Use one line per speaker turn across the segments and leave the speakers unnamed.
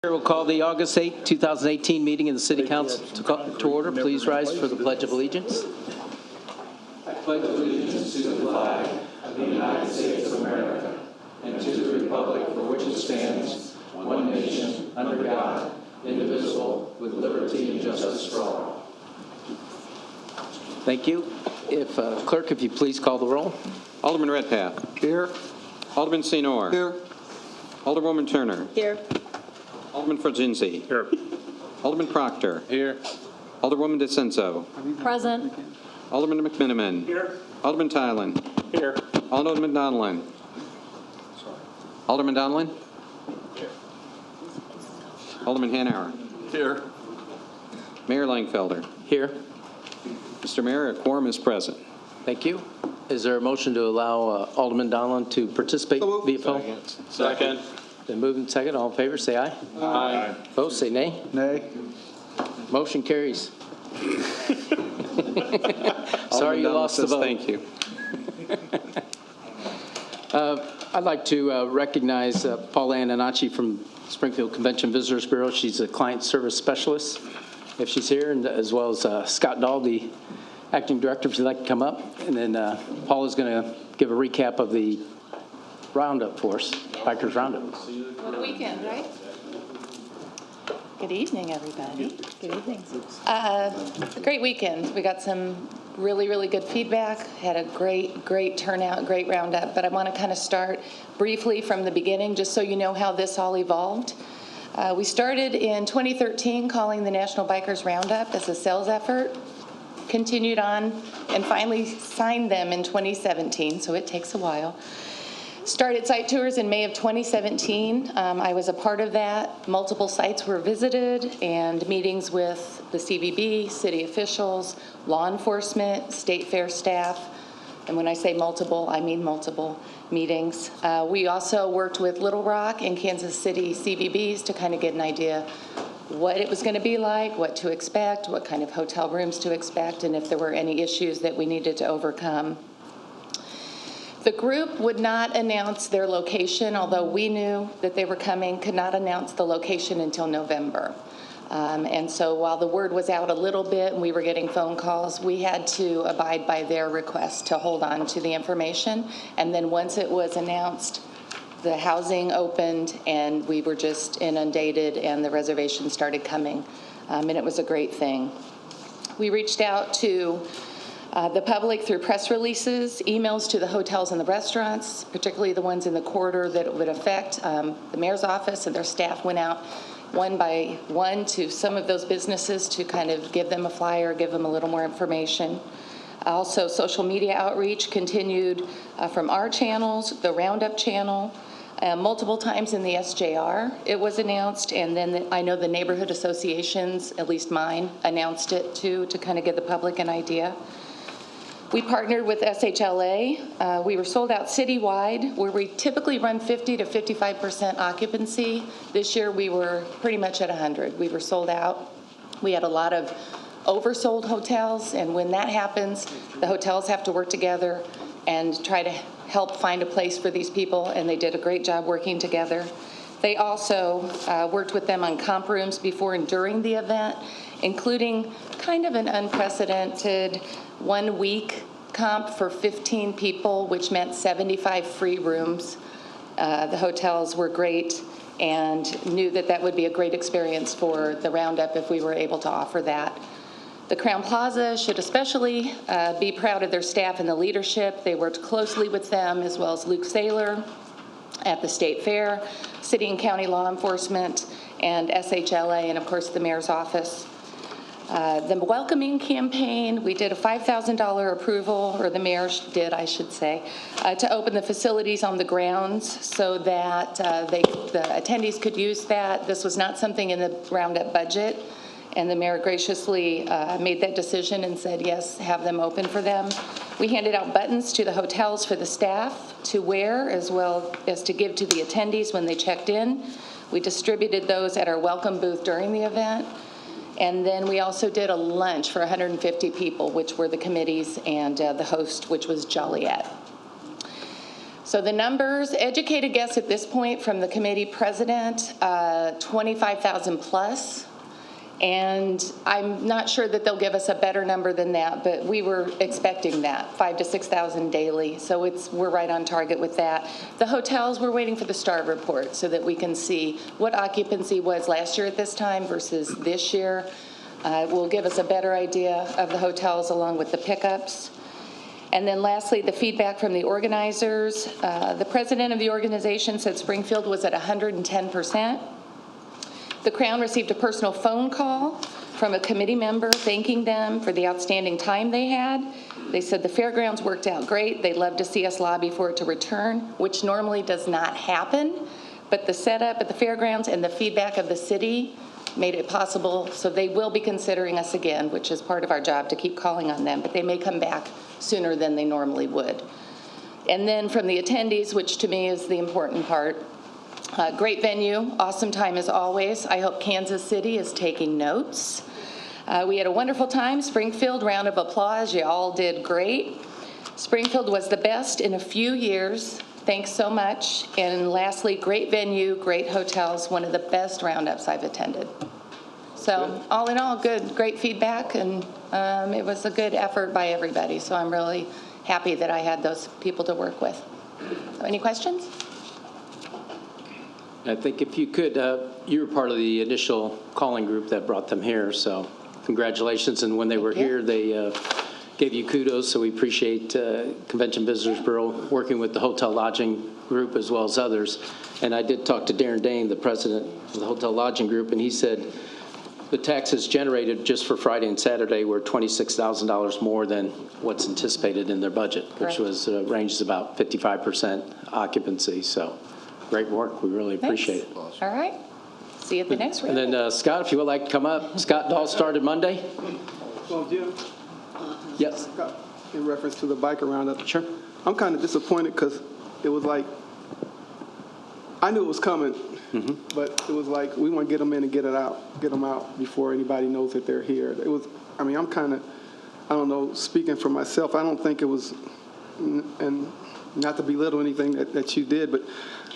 We'll call the August 8, 2018 meeting of the City Council to order. Please rise for the Pledge of Allegiance. I pledge allegiance to the flag of the United States of America and to the republic for which it stands, one nation, under God, indivisible, with liberty and justice for all. Thank you. Clerk, if you please call the roll.
Alderman Redpath.
Here.
Alderman Senor.
Here.
Alderwoman Turner.
Here.
Alderman Fraginzi.
Here.
Alderman Proctor.
Here.
Alderwoman DeCenso.
Present.
Alderman McMiniman.
Here.
Alderman Tylen.
Here.
Alderman Donlin. Alderman Donlin.
Here.
Alderman Hanauer.
Here.
Mayor Langfelder.
Here.
Mr. Mayor, a quorum is present.
Thank you. Is there a motion to allow Alderman Donlin to participate via phone?
Second.
Then moved and second. All in favor, say aye.
Aye.
Opposed, say nay.
Nay.
Motion carries. Sorry you lost the vote.
Thank you.
I'd like to recognize Paula Ananachi from Springfield Convention Visitors Bureau. She's a client service specialist, if she's here, and as well as Scott Dahl, the acting director, if you'd like to come up. And then Paula's going to give a recap of the roundup for us, Bikers Roundup.
What a weekend, right? Good evening, everybody. Good evening. A great weekend. We got some really, really good feedback. Had a great turnout, great roundup. But I want to kind of start briefly from the beginning, just so you know how this all evolved. We started in 2013 calling the National Bikers Roundup as a sales effort. Continued on and finally signed them in 2017, so it takes a while. Started site tours in May of 2017. I was a part of that. Multiple sites were visited and meetings with the CVB, city officials, law enforcement, state fair staff. And when I say multiple, I mean multiple meetings. We also worked with Little Rock and Kansas City CVBs to kind of get an idea what it was going to be like, what to expect, what kind of hotel rooms to expect, and if there were any issues that we needed to overcome. The group would not announce their location, although we knew that they were coming, could not announce the location until November. And so while the word was out a little bit and we were getting phone calls, we had to abide by their request to hold on to the information. And then once it was announced, the housing opened and we were just inundated and the reservations started coming. And it was a great thing. We reached out to the public through press releases, emails to the hotels and the restaurants, particularly the ones in the corridor that it would affect. The mayor's office and their staff went out one by one to some of those businesses to kind of give them a flyer, give them a little more information. Also, social media outreach continued from our channels, the Roundup channel, multiple times in the SJR it was announced, and then I know the neighborhood associations, at least mine, announced it too, to kind of give the public an idea. We partnered with SHLA. We were sold out citywide, where we typically run 50 to 55% occupancy. This year we were pretty much at 100. We were sold out. We had a lot of oversold hotels, and when that happens, the hotels have to work together and try to help find a place for these people, and they did a great job working together. They also worked with them on comp rooms before and during the event, including kind of an unprecedented 1 week comp for 15 people, which meant 75 free rooms. The hotels were great and knew that that would be a great experience for the Roundup if we were able to offer that. The Crown Plaza should especially be proud of their staff and the leadership. They worked closely with them, as well as Luke Saylor at the State Fair, city and county law enforcement, and SHLA, and of course the mayor's office. The welcoming campaign, we did a $5,000 approval, or the mayor did, I should say, to open the facilities on the grounds so that the attendees could use that. This was not something in the Roundup budget, and the mayor graciously made that decision and said, yes, have them open for them. We handed out buttons to the hotels for the staff to wear, as well as to give to the attendees when they checked in. We distributed those at our welcome booth during the event. And then we also did a lunch for 150 people, which were the committees, and the host, which was Joliet. So the numbers, educated guess at this point from the committee president, 25,000 plus. And I'm not sure that they'll give us a better number than that, but we were expecting that, 5,000 to 6,000 daily. So we're right on target with that. The hotels, we're waiting for the STAR report so that we can see what occupancy was last year at this time versus this year. It will give us a better idea of the hotels along with the pickups. And then lastly, the feedback from the organizers. The president of the organization said Springfield was at 110%. The Crown received a personal phone call from a committee member thanking them for the outstanding time they had. They said the fairgrounds worked out great. They'd love to see us lobby for it to return, which normally does not happen. But the setup at the fairgrounds and the feedback of the city made it possible. So they will be considering us again, which is part of our job to keep calling on them. But they may come back sooner than they normally would. And then from the attendees, which to me is the important part, great venue, awesome time as always. I hope Kansas City is taking notes. We had a wonderful time. Springfield, round of applause. You all did great. Springfield was the best in a few years. Thanks so much. And lastly, great venue, great hotels, one of the best roundups I've attended. So all in all, good, great feedback, and it was a good effort by everybody. So I'm really happy that I had those people to work with. So any questions?
I think if you could, you were part of the initial calling group that brought them here, so congratulations. And when they were here, they gave you kudos, so we appreciate Convention Visitors Bureau working with the hotel lodging group as well as others. And I did talk to Darren Dane, the president of the hotel lodging group, and he said the taxes generated just for Friday and Saturday were $26,000 more than what's anticipated in their budget, which was ranges about 55% occupancy. So great work. We really appreciate it.
All right. See you at the next round.
And then Scott, if you would like to come up. Scott Dahl started Monday.
Well, Jim,
Yes.
in reference to the biker roundup,
Sure.
I'm kind of disappointed because it was like, I knew it was coming, but it was like, we want to get them in and get them out before anybody knows that they're here. It was, I mean, I'm kind of, I don't know, speaking for myself, I don't think it was, and not to belittle anything that you did, but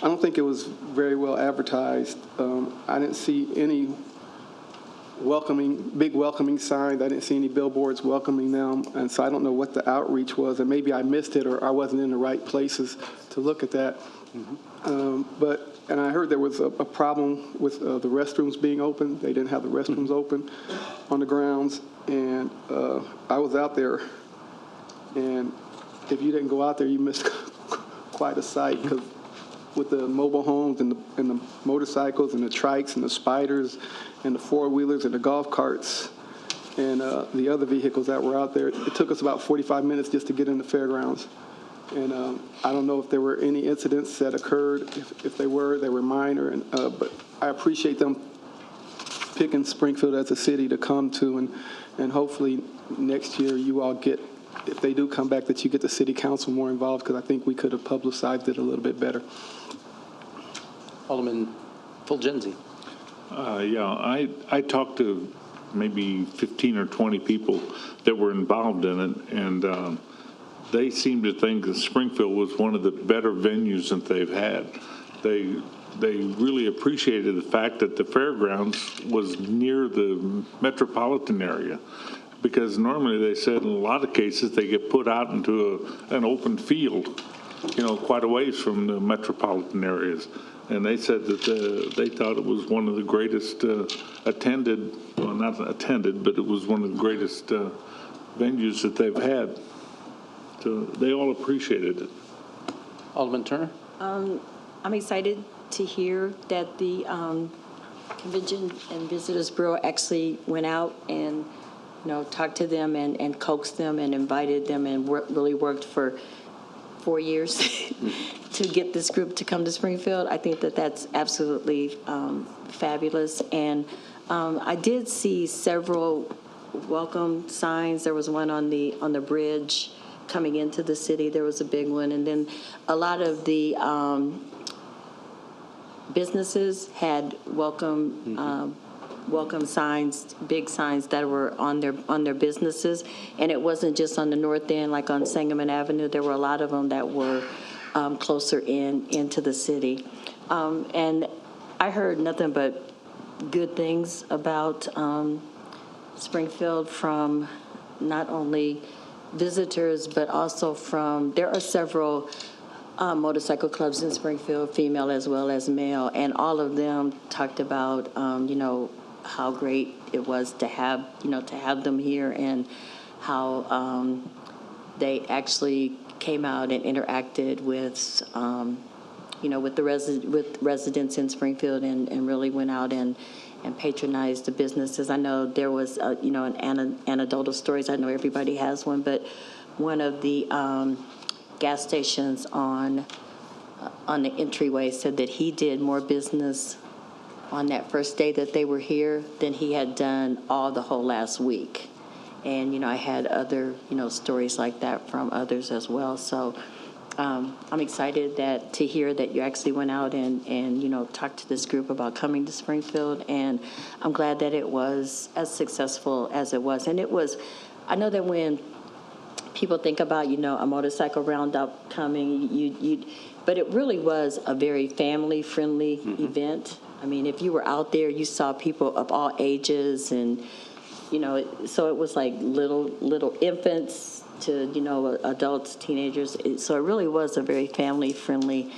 I don't think it was very well advertised. I didn't see any big welcoming signs. I didn't see any billboards welcoming them, and so I don't know what the outreach was, and maybe I missed it or I wasn't in the right places to look at that. And I heard there was a problem with the restrooms being open. They didn't have the restrooms open on the grounds, and I was out there, and if you didn't go out there, you missed quite a sight, because with the mobile homes and the motorcycles and the trikes and the spiders and the four-wheelers and the golf carts and the other vehicles that were out there, it took us about 45 minutes just to get in the fairgrounds. And I don't know if there were any incidents that occurred. If they were minor. But I appreciate them picking Springfield as a city to come to, and hopefully next year you all get, if they do come back, that you get the city council more involved, because I think we could have publicized it a little bit better.
Alderman Fulgenzi.
Yeah, I talked to maybe 15 or 20 people that were involved in it, and they seemed to think that Springfield was one of the better venues that they've had. They really appreciated the fact that the fairgrounds was near the metropolitan area, because normally they said in a lot of cases they get put out into an open field, quite a ways from the metropolitan areas. And they said that they thought it was one of the greatest attended, well, not attended, but it was one of the greatest venues that they've had. So they all appreciated it.
Alderman Turner.
I'm excited to hear that the Convention and Visitors Bureau actually went out and talked to them and coaxed them and invited them and really worked for 4 years to get this group to come to Springfield. I think that that's absolutely fabulous. And I did see several welcome signs. There was one on the bridge coming into the city. There was a big one. And then a lot of the businesses had welcome signs, big signs that were on their businesses, and it wasn't just on the north end, like on Sangamon Avenue. There were a lot of them that were closer into the city. And I heard nothing but good things about Springfield from not only visitors, but also there are several motorcycle clubs in Springfield, female as well as male, and all of them talked about, how great it was to have them here, and how they actually came out and interacted with, with the residents in Springfield, and really went out and patronized the businesses. I know there was, an anecdotal stories. I know everybody has one, but one of the gas stations on the entryway said that he did more business on that first day that they were here than he had done all the whole last week. And, I had other, stories like that from others as well. So I'm excited to hear that you actually went out and talked to this group about coming to Springfield. And I'm glad that it was as successful as it was. And I know that when people think about, a motorcycle roundup coming, but it really was a very family-friendly event. I mean, if you were out there, you saw people of all ages, and, so it was like little infants to, adults, teenagers. So it really was a very family-friendly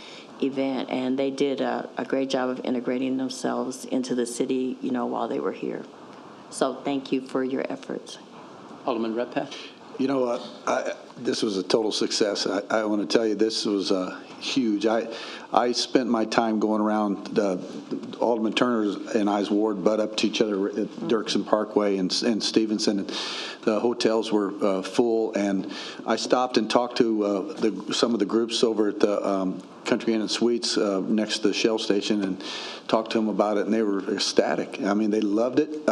event, and they did a great job of integrating themselves into the city, while they were here. So thank you for your efforts.
Alderman Redpath?
This was a total success. I want to tell you, this was huge. I spent my time going around Alderman Turner and I's ward, butt up to each other at Dirksen Parkway and Stevenson. And the hotels were full, and I stopped and talked to some of the groups over at the Country Inn and Suites next to the Shell station, and talked to them about it, and they were ecstatic. I mean, they loved it.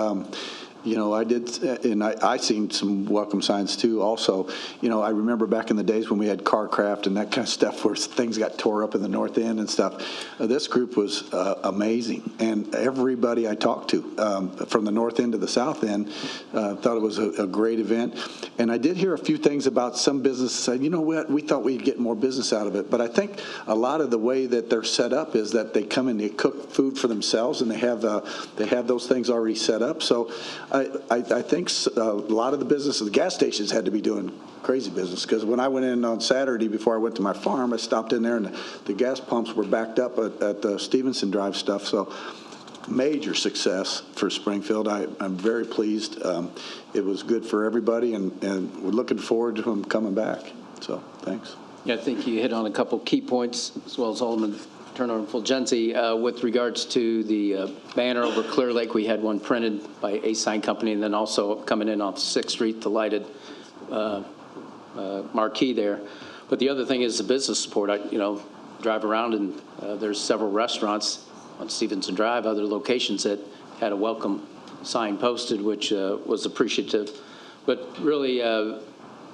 I did, and I seen some welcome signs too. Also, I remember back in the days when we had Carcraft and that kind of stuff, where things got tore up in the North End and stuff. This group was amazing, and everybody I talked to from the North End to the South End thought it was a great event. And I did hear a few things about some businesses said, what, we thought we'd get more business out of it. But I think a lot of the way that they're set up is that they come and they cook food for themselves, and they have those things already set up. So I think a lot of the businesses, the gas stations had to be doing crazy business, because when I went in on Saturday before I went to my farm, I stopped in there and the gas pumps were backed up at the Stevenson Drive stuff. So major success for Springfield. I'm very pleased. It was good for everybody, and we're looking forward to them coming back. So thanks.
Yeah, I think you hit on a couple key points, as well as Alderman Turner and Fulgenzi. With regards to the banner over Clear Lake, we had one printed by a sign company, and then also coming in off 6th Street, the lighted marquee there. But the other thing is the business support. I drive around, and there's several restaurants on Stevenson Drive, other locations that had a welcome sign posted, which was appreciative. But really,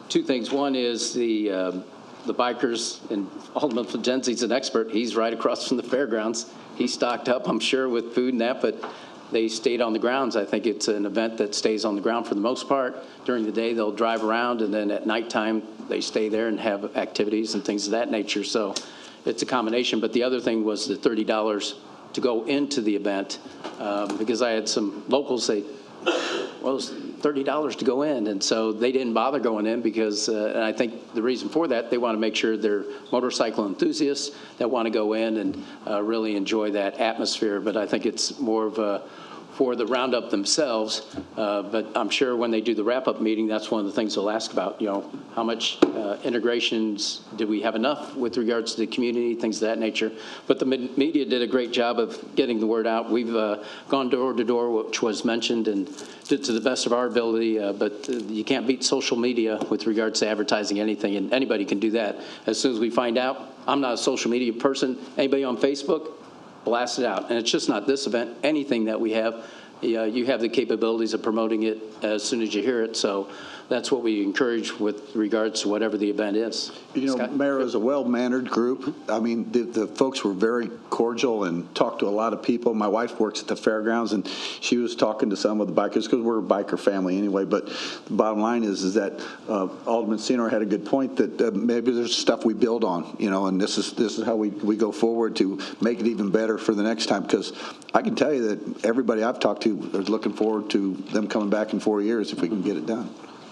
two things. One is the bikers, and Alderman Fulgenzi's an expert. He's right across from the fairgrounds. He stocked up, I'm sure, with food and that, but they stayed on the grounds. I think it's an event that stays on the ground for the most part. During the day, they'll drive around, and then at nighttime, they stay there and have activities and things of that nature. So it's a combination. But the other thing was the $30 to go into the event, because I had some locals say, well, it's $30 to go in, and so they didn't bother going in because, and I think the reason for that, they want to make sure they're motorcycle enthusiasts that want to go in and really enjoy that atmosphere. But I think it's more of a for the roundup themselves, but I'm sure when they do the wrap-up meeting, that's one of the things they'll ask about, how much integrations, do we have enough with regards to the community, things of that nature. But the media did a great job of getting the word out. We've gone door to door, which was mentioned, and did to the best of our ability, but you can't beat social media with regards to advertising anything, and anybody can do that. As soon as we find out, I'm not a social media person, anybody on Facebook, blast it out. And it's just not this event, anything that we have, you have the capabilities of promoting it as soon as you hear it, so that's what we encourage with regards to whatever the event is.
You know,
Scott?
Mayor, it was a well-mannered group. I mean, the folks were very cordial and talked to a lot of people. My wife works at the fairgrounds, and she was talking to some of the bikers because we're a biker family anyway. But the bottom line is that Alderman Senor had a good point that maybe there's stuff we build on, you know, and this is how we go forward to make it even better for the next time. Because I can tell you that everybody I've talked to is looking forward to them coming back in 4 years if we can get it done.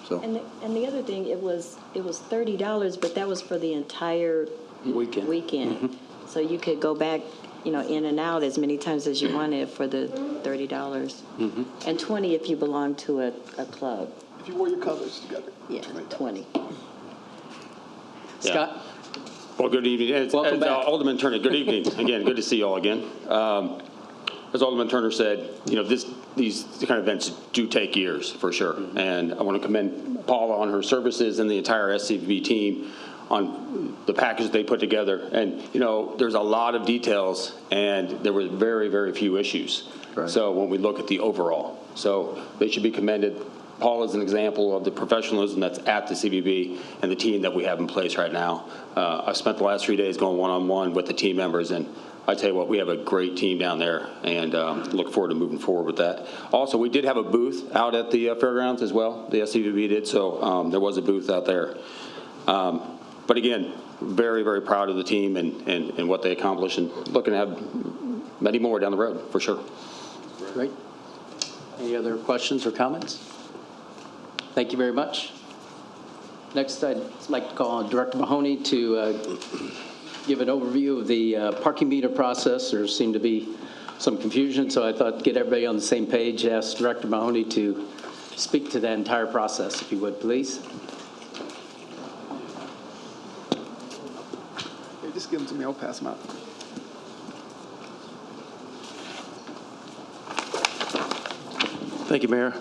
So.
And the other thing, it was $30, but that was for the entire
Weekend.
weekend. So you could go back, you know, in and out as many times as you wanted for the $30. And 20 if you belong to a club.
If you wore your colors together.
Yeah, 20.
Scott?
Well, good evening.
Welcome back.
Alderman Turner, good evening. Again, good to see you all again. As Alderman Turner said, you know, these kind of events do take years, for sure. And I want to commend Paula on her services and the entire SCV team on the package they put together. And, you know, there's a lot of details, and there were very, very few issues.
Right.
So when we look at the overall, so they should be commended. Paul is an example of the professionalism that's at the CVB and the team that we have in place right now. I spent the last 3 days going one-on-one with the team members, and I tell you what, we have a great team down there, and look forward to moving forward with that. Also, we did have a booth out at the fairgrounds as well. The SCVB did, so there was a booth out there. But again, very, very proud of the team and what they accomplished, and looking to have many more down the road, for sure.
Great. Any other questions or comments? Thank you very much. Next, I'd like to call on Director Mahoney to give an overview of the parking meter process. There seemed to be some confusion, so I thought to get everybody on the same page, ask Director Mahoney to speak to that entire process, if you would, please.
Hey, just give them to me. I'll pass them out.
Thank you, Mayor.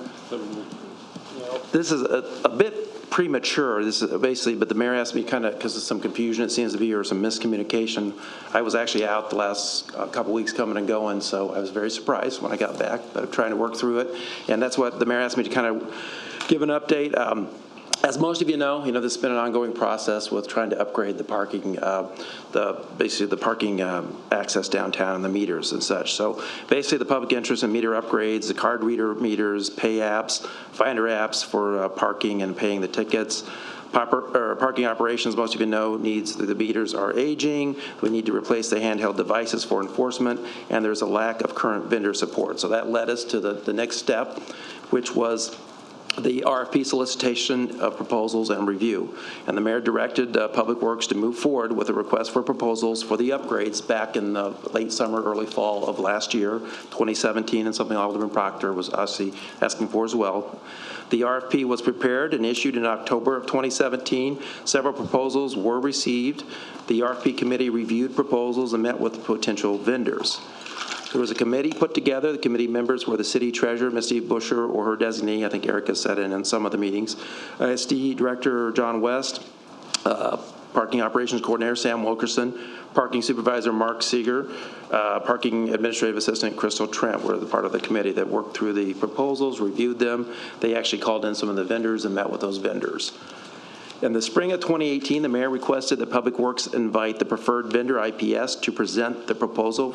This is a bit premature. This is basically, but the mayor asked me kind of, because of some confusion, it seems to be, or some miscommunication. I was actually out the last couple weeks coming and going, so I was very surprised when I got back, but I'm trying to work through it. And that's what the mayor asked me to kind of give an update. As most of you know, this has been an ongoing process with trying to upgrade the parking, basically the parking access downtown and the meters and such. So basically the public interest in meter upgrades, the card reader meters, pay apps, finder apps for parking and paying the tickets. Parking operations, most of you know, the meters are aging. We need to replace the handheld devices for enforcement, and there's a lack of current vendor support. So that led us to the next step, which was the RFP solicitation of proposals and review. And the mayor directed Public Works to move forward with a request for proposals for the upgrades back in the late summer, early fall of last year, 2017, and something Alderman Proctor was obviously asking for as well. The RFP was prepared and issued in October of 2017. Several proposals were received. The RFP committee reviewed proposals and met with potential vendors. There was a committee put together. The committee members were the city treasurer, Misty Busher, or her designee. I think Erica sat in some of the meetings. SD Director John West, Parking Operations Coordinator Sam Wilkerson, Parking Supervisor Mark Seeger, Parking Administrative Assistant Crystal Trent were the part of the committee that worked through the proposals, reviewed them. They actually called in some of the vendors and met with those vendors. In the spring of 2018, the mayor requested that Public Works invite the preferred vendor, IPS, to present the proposal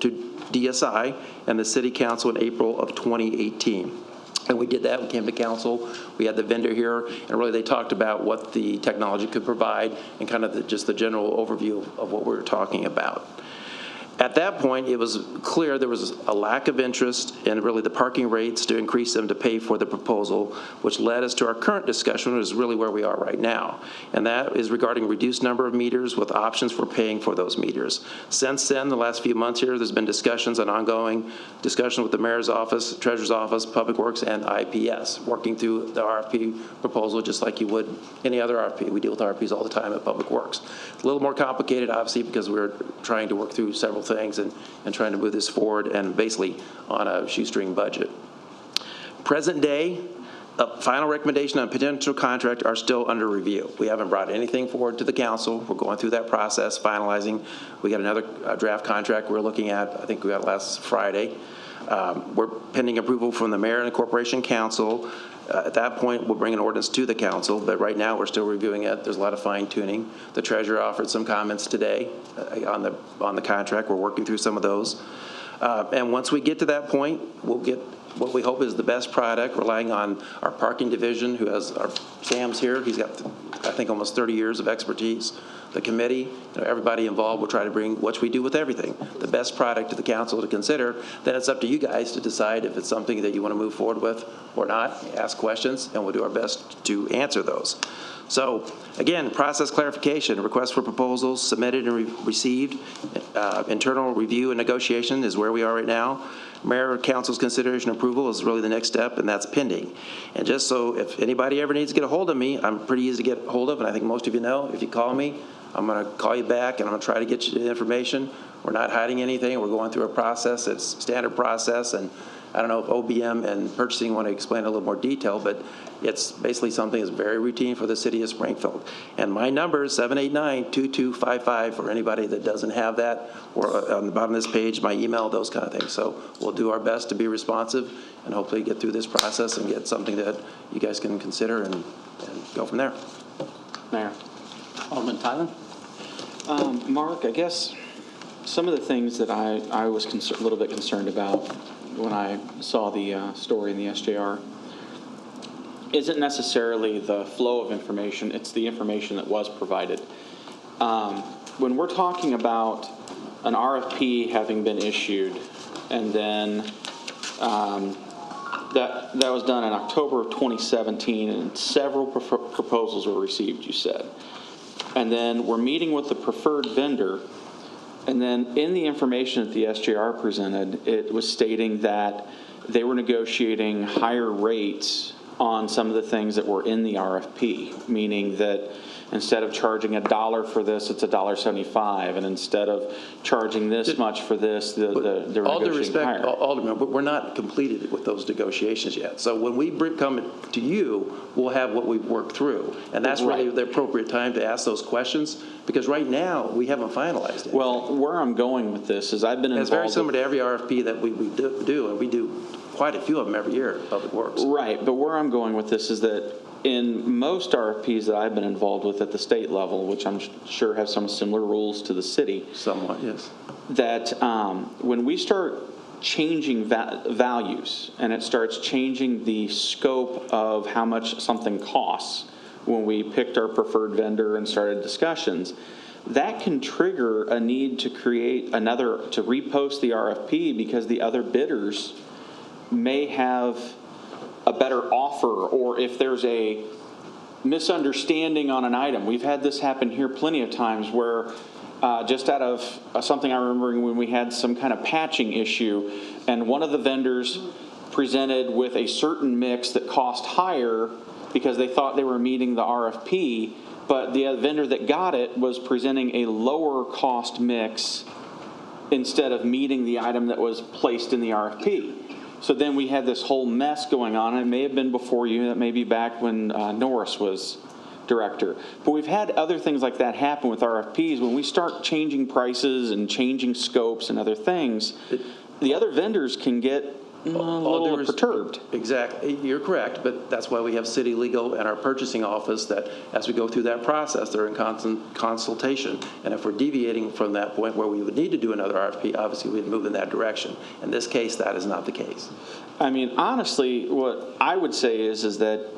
to DSI and the City Council in April of 2018. And we did that. We came to council. We had the vendor here, and really they talked about what the technology could provide and kind of just the general overview of what we were talking about. At that point, it was clear there was a lack of interest in really the parking rates to increase them to pay for the proposal, which led us to our current discussion, which is really where we are right now. And that is regarding reduced number of meters with options for paying for those meters. Since then, the last few months here, there's been discussions and ongoing discussion with the mayor's office, treasurer's office, Public Works, and IPS, working through the RFP proposal just like you would any other RFP. We deal with RFPs all the time at Public Works. It's a little more complicated, obviously, because we're trying to work through several things and trying to move this forward and basically on a shoestring budget. Present day, a final recommendation on potential contract are still under review. We haven't brought anything forward to the council. We're going through that process, finalizing. We got another draft contract we're looking at. I think we got last Friday. We're pending approval from the mayor and the corporation council. At that point, we'll bring an ordinance to the council, but right now, we're still reviewing it. There's a lot of fine tuning. The treasurer offered some comments today on the contract. We're working through some of those. And once we get to that point, we'll get what we hope is the best product, relying on our parking division, who has Sam's here. He's got, I think, almost 30 years of expertise. The committee, everybody involved will try to bring, what we do with everything, the best product to the council to consider. Then it's up to you guys to decide if it's something that you want to move forward with or not. Ask questions, and we'll do our best to answer those. So, again, process clarification, request for proposals submitted and received. Internal review and negotiation is where we are right now. Mayor Council's consideration and approval is really the next step, and that's pending. And just so if anybody ever needs to get a hold of me, I'm pretty easy to get a hold of, and I think most of you know, if you call me, I'm going to call you back, and I'm going to try to get you the information. We're not hiding anything. We're going through a process. It's standard process, and I don't know if OBM and purchasing want to explain a little more detail, but it's basically something that's very routine for the city of Springfield. And my number is 789-2255 for anybody that doesn't have that, or on the bottom of this page, my email, those kind of things. So we'll do our best to be responsive and hopefully get through this process and get something that you guys can consider and go from there.
Mayor.
Alderman Tylen?
Mark, I guess some of the things that I was a little bit concerned about when I saw the story in the SJR isn't necessarily the flow of information, it's the information that was provided. When we're talking about an RFP having been issued, and then that was done in October of 2017, and several proposals were received, you said. And then we're meeting with the preferred vendor, and then in the information that the SJR presented, it was stating that they were negotiating higher rates on some of the things that were in the RFP, meaning that instead of charging $1 for this, it's $1.75, and instead of charging this much for this, they're negotiating
all due respect,
higher.
Alderman, we're not completed with those negotiations yet. So when we come to you, we'll have what we've worked through, and that's really the appropriate time to ask those questions, because right now we haven't finalized it.
Well, where I'm going with this is I've been involved.
It's very similar to every RFP that we do, and we do quite a few of them every year at Public Works.
Right, but where I'm going with this is that in most RFPs that I've been involved with at the state level, which I'm sure have some similar rules to the city.
Somewhat, yes.
That when we start changing values and it starts changing the scope of how much something costs, when we picked our preferred vendor and started discussions, that can trigger a need to create to repost the RFP because the other bidders may have a better offer, or if there's a misunderstanding on an item. We've had this happen here plenty of times where just out of something I remember when we had some kind of patching issue, and one of the vendors presented with a certain mix that cost higher because they thought they were meeting the RFP, but the vendor that got it was presenting a lower cost mix instead of meeting the item that was placed in the RFP. So then we had this whole mess going on, and it may have been before you, that may be back when Norris was director. But we've had other things like that happen with RFPs. When we start changing prices and changing scopes and other things, the other vendors can get a little perturbed.
Exactly. You're correct, but that's why we have city legal and our purchasing office that as we go through that process, they're in constant consultation. And if we're deviating from that point where we would need to do another RFP, obviously we'd move in that direction. In this case, that is not the case.
I mean, honestly, what I would say is that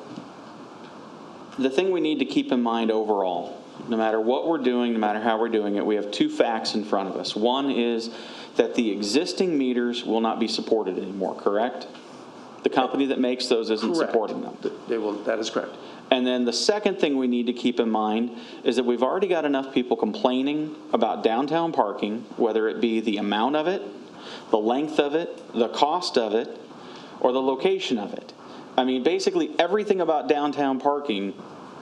the thing we need to keep in mind overall, no matter what we're doing, no matter how we're doing it, we have two facts in front of us. One is that the existing meters will not be supported anymore, correct? The company that makes those isn't supporting them.
They will. That is correct.
And then the second thing we need to keep in mind is that we've already got enough people complaining about downtown parking, whether it be the amount of it, the length of it, the cost of it, or the location of it. I mean, basically everything about downtown parking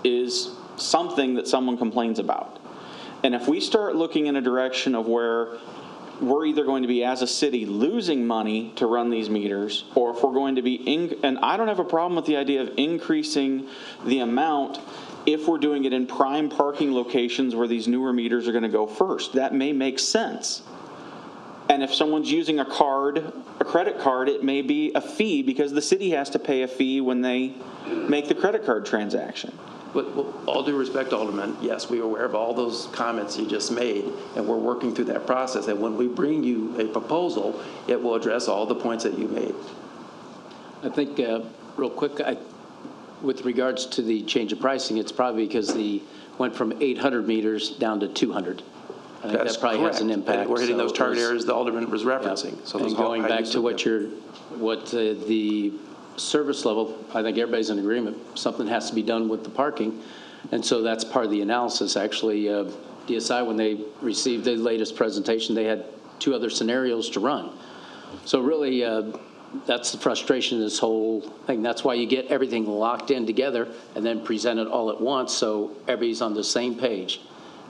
is something that someone complains about. And if we start looking in a direction of where we're either going to be, as a city, losing money to run these meters, or if we're going to be, and I don't have a problem with the idea of increasing the amount if we're doing it in prime parking locations where these newer meters are going to go first. That may make sense. And if someone's using a credit card, it may be a fee because the city has to pay a fee when they make the credit card transaction.
With all due respect, Alderman, yes, we are aware of all those comments you just made, and we're working through that process. And when we bring you a proposal, it will address all the points that you made.
I think, real quick, with regards to the change of pricing, it's probably because went from 800 meters down to 200. I think
That's
that probably has an
correct.
impact.
We're hitting
So
those target
it was-
areas the Alderman was referencing. So
And
those
going
high
back
use
to
of-
what the service level, I think everybody's in agreement, something has to be done with the parking. And so that's part of the analysis. Actually, DSI, when they received the latest presentation, they had 2 other scenarios to run. So really, that's the frustration of this whole thing. That's why you get everything locked in together and then present it all at once so everybody's on the same page.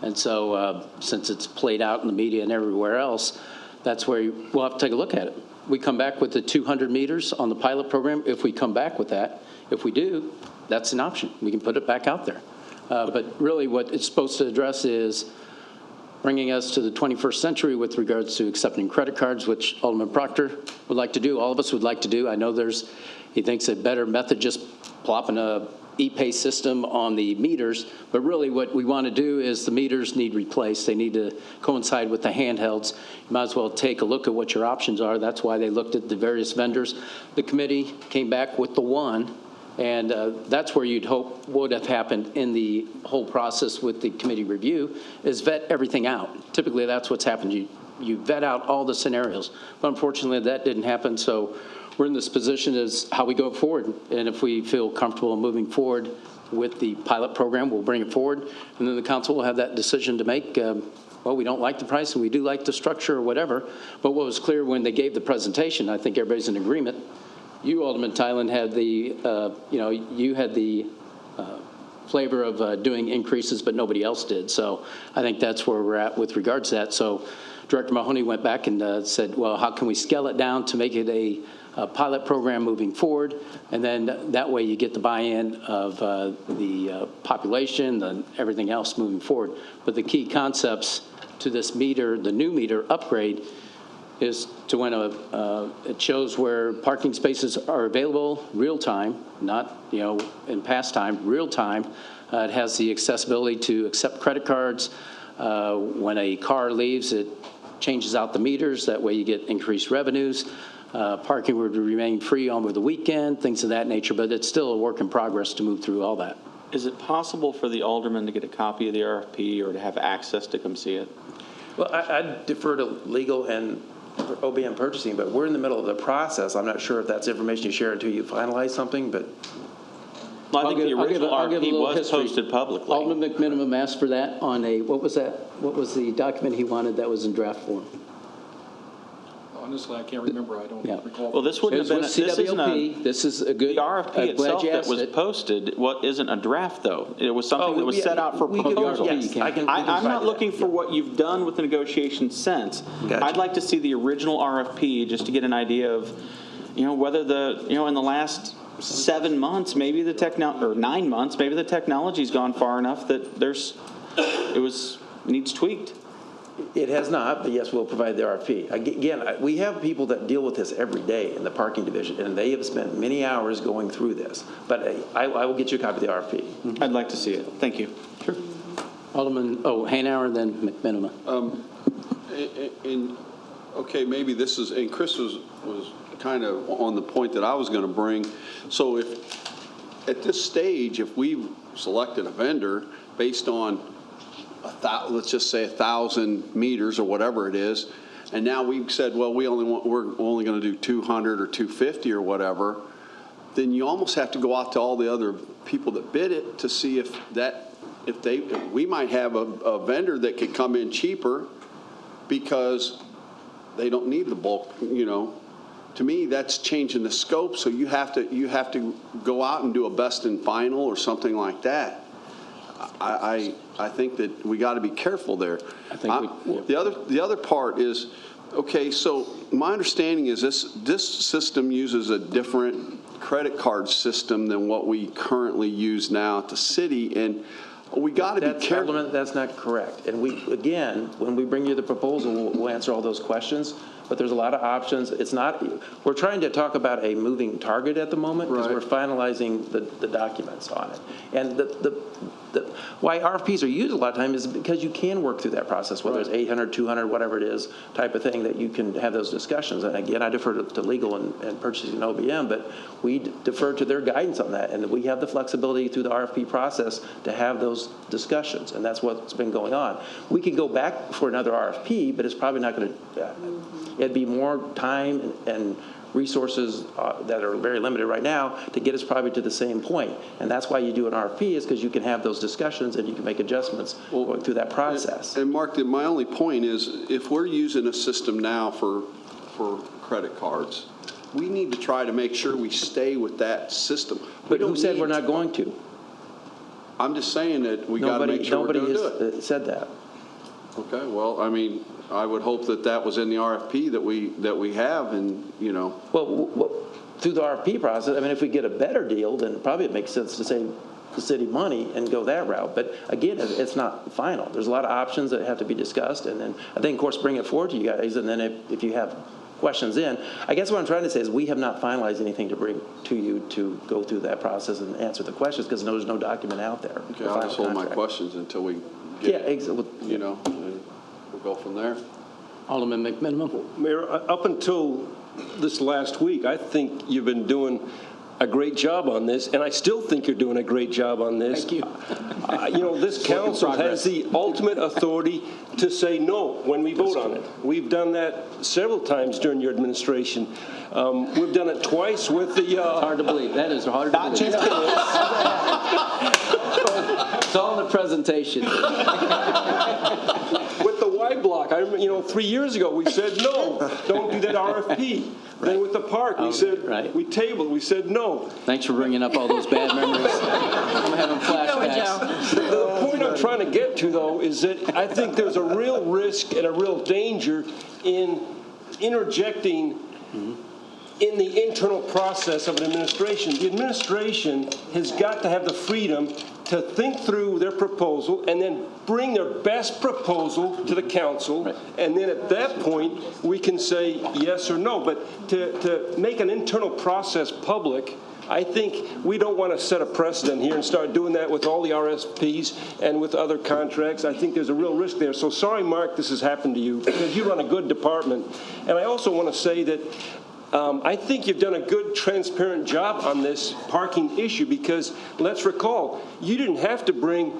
And so since it's played out in the media and everywhere else, that's where we'll have to take a look at it. We come back with the 200 meters on the pilot program, if we come back with that. If we do, that's an option. We can put it back out there. But really what it's supposed to address is bringing us to the 21st century with regards to accepting credit cards, which Alderman Proctor would like to do, all of us would like to do. I know he thinks a better method just plopping a e-pay system on the meters, but really what we want to do is the meters need replaced. They need to coincide with the handhelds. You might as well take a look at what your options are. That's why they looked at the various vendors. The committee came back with the one, and that's where you'd hope would have happened in the whole process with the committee review, is vet everything out. Typically, that's what's happened. You vet out all the scenarios. But unfortunately, that didn't happen, so we're in this position as how we go forward. And if we feel comfortable moving forward with the pilot program, we'll bring it forward, and then the council will have that decision to make. Well, we don't like the price, and we do like the structure or whatever. But what was clear when they gave the presentation, I think everybody's in agreement. You, Alderman Tylen, had you had the flavor of doing increases, but nobody else did. So I think that's where we're at with regards to that. So Director Mahoney went back and said, well, how can we scale it down to make it a pilot program moving forward, and then that way you get the buy-in of the population and everything else moving forward. But the key concepts to this meter, the new meter upgrade, is to when it shows where parking spaces are available real time, not in past time, real time. It has the accessibility to accept credit cards. When a car leaves, it changes out the meters. That way you get increased revenues. Parking would remain free over the weekend, things of that nature, but it's still a work in progress to move through all that.
Is it possible for the alderman to get a copy of the RFP or to have access to come see it?
Well, I'd defer to legal and OBM purchasing, but we're in the middle of the process. I'm not sure if that's information you share until you finalize something, but.
Well, I think the original
I'll give a
RFP
little
was
history.
posted publicly.
Alderman McMiniman asked for that on what was that? What was the document he wanted that was in draft form?
Honestly, I can't remember. I don't
Yeah.
recall.
Well, this wouldn't have been, this isn't
CWLP. This is a good.
the RFP
I'm glad
itself
you
that
asked
was
it.
posted, what isn't a draft, though. It was something that was set out for
we could-
proposal.
yes,
Yes, I can.
I'm not looking for what you've done with the negotiation since.
Gotcha.
I'd like to see the original RFP just to get an idea of, whether in the last 7 months, maybe or 9 months, maybe the technology's gone far enough that it needs tweaked.
It has not, but yes, we'll provide the RFP. Again, we have people that deal with this every day in the parking division, and they have spent many hours going through this. But I will get you a copy of the RFP.
I'd like to see it. Thank you.
Sure. Alderman, Hanauer, and then McMiniman.
Okay, maybe this is, and Chris was kind of on the point that I was going to bring. So if, at this stage, if we've selected a vendor based on, let's just say 1,000 meters or whatever it is, and now we've said, well, we're only going to do 200 or 250 or whatever, then you almost have to go out to all the other people that bid it to see if we might have a vendor that could come in cheaper because they don't need the bulk, To me, that's changing the scope, so you have to go out and do a best and final or something like that. I think that we got to be careful there. The other part is, okay, so my understanding is this system uses a different credit card system than what we currently use now at the city, and we got to be careful.
That's not correct. And when we bring you the proposal, we'll answer all those questions. but there's a lot of options. It's not, we're trying to talk about a moving target at the moment because
Right.
we're finalizing the documents on it. And why RFPs are used a lot of times is because you can work through that process, whether it's 800, 200, whatever it is, type of thing, that you can have those discussions. And again, I defer to legal and purchasing and OBM, but we defer to their guidance on that. And we have the flexibility through the RFP process to have those discussions. And that's what's been going on. We could go back for another RFP, but it's probably not going to, it'd be more time and resources that are very limited right now to get us probably to the same point. And that's why you do an RFP, is because you can have those discussions and you can make adjustments going through that process.
And Mark, my only point is, if we're using a system now for credit cards, we need to try to make sure we stay with that system.
But who said we're not going to?
I'm just saying that we got to make sure we're going to do it.
Nobody has said that.
Okay, well, I mean, I would hope that was in the RFP that we have, and, you know.
Well, through the RFP process, I mean, if we get a better deal, then probably it makes sense to save the city money and go that route. But again, it's not final. There's a lot of options that have to be discussed, and then I think, of course, bring it forward to you guys, and then if you have questions in, I guess what I'm trying to say is we have not finalized anything to bring to you to go through that process and answer the questions, because there's no document out there.
Okay, I'll just hold my questions until we get it, you know, and we'll go from there.
Alderman McMiniman.
Mayor, up until this last week, I think you've been doing a great job on this, and I still think you're doing a great job on this.
Thank you.
You know, this council has the ultimate authority to say no when we vote on it. We've done that several times during your administration. We've done it twice with the...
Hard to believe. That is hard to believe. It's all in the presentation.
With the Y block, I remember, you know, 3 years ago, we said no, don't do that RFP. Then with the park, we said, we tabled, we said no.
Thanks for bringing up all those bad memories. I'm having flashbacks.
The point I'm trying to get to, though, is that I think there's a real risk and a real danger in interjecting in the internal process of an administration. The administration has got to have the freedom to think through their proposal and then bring their best proposal to the council. Right. And then at that point, we can say yes or no. But to make an internal process public, I think we don't want to set a precedent here and start doing that with all the RSPs and with other contracts. I think there's a real risk there. So sorry, Mark, this has happened to you, because you run a good department. And I also want to say that I think you've done a good, transparent job on this parking issue, because let's recall, you didn't have to bring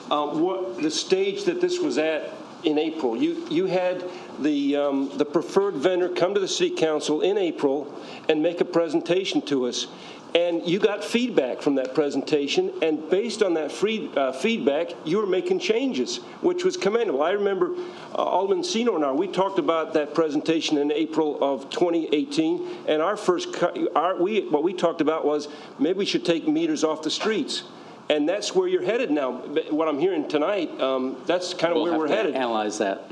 what the stage that this was at in April. You had the preferred vendor come to the city council in April and make a presentation to us. And you got feedback from that presentation, and based on that feedback, you were making changes, which was commendable. I remember Alderman Senor and I, we talked about that presentation in April of 2018, and what we talked about was maybe we should take meters off the streets. And that's where you're headed now. What I'm hearing tonight, that's kind of where we're headed.
Analyze that.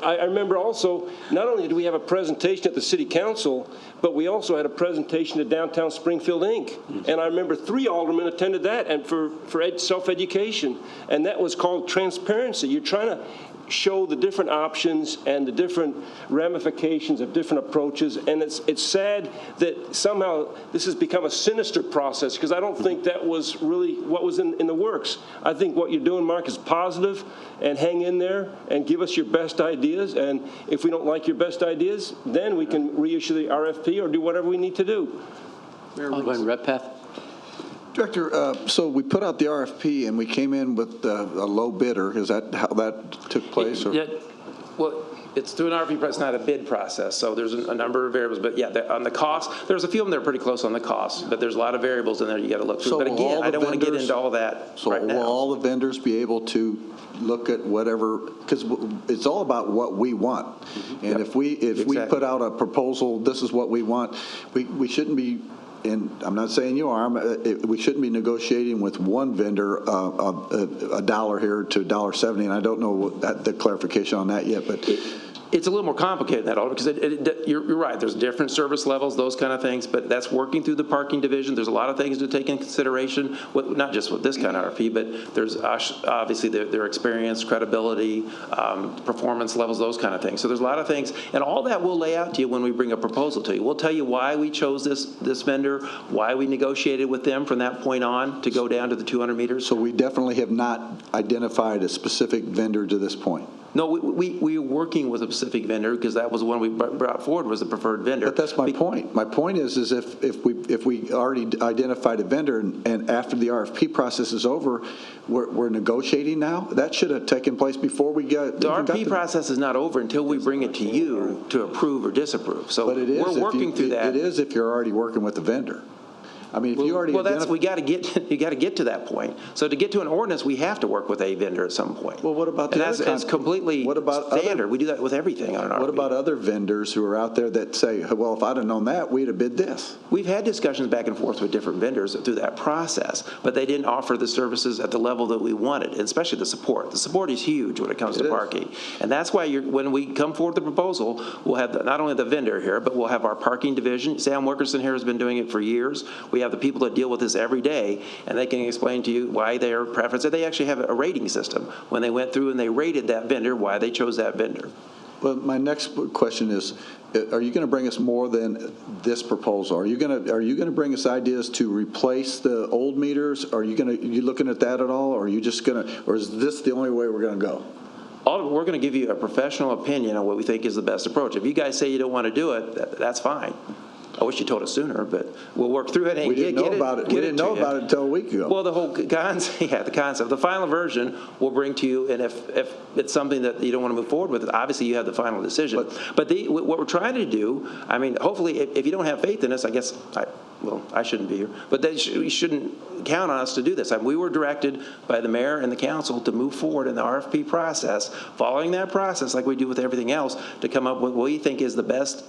I remember also, not only did we have a presentation at the city council, but we also had a presentation to Downtown Springfield, Inc. And I remember 3 aldermen attended that, and for self-education. And that was called transparency. You're trying to show the different options and the different ramifications of different approaches. And it's sad that somehow this has become a sinister process, because I don't think that was really what was in the works. I think what you're doing, Mark, is positive, and hang in there and give us your best ideas. And if we don't like your best ideas, then we can reissue the RFP or do whatever we need to do.
Alderman Redpath.
Director, so we put out the RFP and we came in with a low bidder. Is that how that took place? Or?
Yeah, well, it's through an RFP process, not a bid process. So there's a number of variables. But yeah, on the cost, there's a few of them that are pretty close on the cost, but there's a lot of variables in there you got to look through.
So
but again, I don't want to get into all that right now.
So will all the vendors be able to look at whatever, because it's all about what we want. And if we put out a proposal, this is what we want, we shouldn't be, and I'm not saying you are, we shouldn't be negotiating with one vendor $1 here to $1.70, and I don't know the clarification on that yet, but
It's a little more complicated than that, Alder, because you're right, there's different service levels, those kind of things, but that's working through the parking division. There's a lot of things to take in consideration, not just with this kind of RFP, but there's obviously their experience, credibility, performance levels, those kind of things. So there's a lot of things, and all that we'll lay out to you when we bring a proposal to you. We'll tell you why we chose this vendor, why we negotiated with them from that point on to go down to the 200 meters.
So we definitely have not identified a specific vendor to this point.
No, we were working with a specific vendor because that was the one we brought forward was the preferred vendor.
But that's my point. My point is if we already identified a vendor and after the RFP process is over, we're negotiating now? That should have taken place before we got.
The RFP process is not over until we bring it to you to approve or disapprove. So
But it is
we're working through that.
It is if you're already working with the vendor. I mean, if you already
we got to get you got to get to that point. So to get to an ordinance, we have to work with a vendor at some point.
Well, what about
and
the
that's completely standard. We do that with everything on an RFP.
What about other vendors who are out there that say, well, if I'd have known that, we'd have bid this?
We've had discussions back and forth with different vendors through that process, but they didn't offer the services at the level that we wanted, and especially the support. The support is huge when it comes to parking, and that's why when we come forward with the proposal, we'll have not only the vendor here, but we'll have our parking division. Sam Wilkerson here has been doing it for years. We have the people that deal with this every day, and they can explain to you why their preference. They actually have a rating system when they went through and they rated that vendor, why they chose that vendor.
Well, my next question is, are you going to bring us more than this proposal? Are you going to bring us ideas to replace the old meters? Are you looking at that at all, or are you just going to, or is this the only way we're going to go?
We're going to give you a professional opinion on what we think is the best approach. If you guys say you don't want to do it, that's fine. I wish you told us sooner, but we'll work through it. And
we didn't know about it. We didn't know about it until a week ago.
Well, the whole concept, the final version we'll bring to you, and if it's something that you don't want to move forward with, obviously you have the final decision. But what we're trying to do, I mean, hopefully, if you don't have faith in us, I guess, I shouldn't be here, but you shouldn't count on us to do this. I mean, we were directed by the mayor and the council to move forward in the RFP process, following that process like we do with everything else, to come up with what we think is the best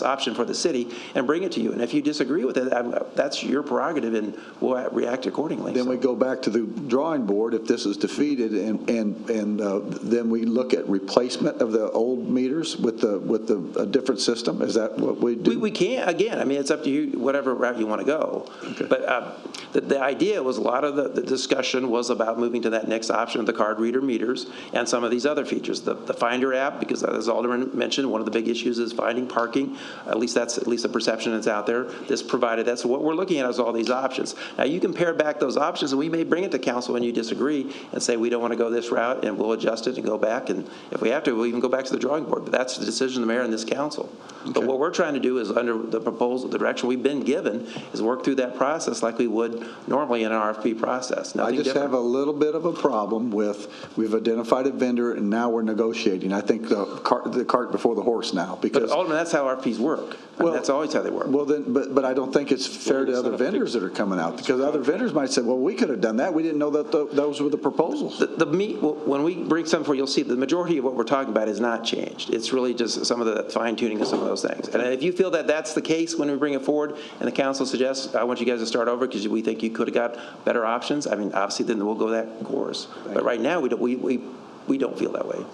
option for the city and bring it to you. And if you disagree with it, that's your prerogative, and we'll react accordingly.
Then we go back to the drawing board if this is defeated, and then we look at replacement of the old meters with a different system. Is that what we do?
We can't. Again, I mean, it's up to you, whatever route you want to go. Okay. But the idea was a lot of the discussion was about moving to that next option of the card reader meters and some of these other features. The Finder app, because as Alderman mentioned, one of the big issues is finding parking. At least the perception that's out there. This provided that. So what we're looking at is all these options. Now you compare back those options, and we may bring it to council when you disagree and say we don't want to go this route, and we'll adjust it and go back. And if we have to, we'll even go back to the drawing board. But that's the decision of the mayor and this council. Okay. But what we're trying to do is, under the proposal, the direction we've been given, is work through that process like we would normally in an RFP process. Nothing
I just
different.
Have a little bit of a problem with we've identified a vendor and now we're negotiating. I think the cart before the horse now, because.
But Alderman, that's how RFPs work. Well, that's always how they work.
Well, then, but I don't think it's fair to other vendors that are coming out, because other vendors might say, well, we could have done that. We didn't know that those were the proposals.
When we bring something forward, you'll see the majority of what we're talking about is not changed. It's really just some of the fine tuning of some of those things. And if you feel that that's the case when we bring it forward and the council suggests, I want you guys to start over because we think you could have got better options, I mean, obviously then we'll go that course. But right now, we don't feel that way.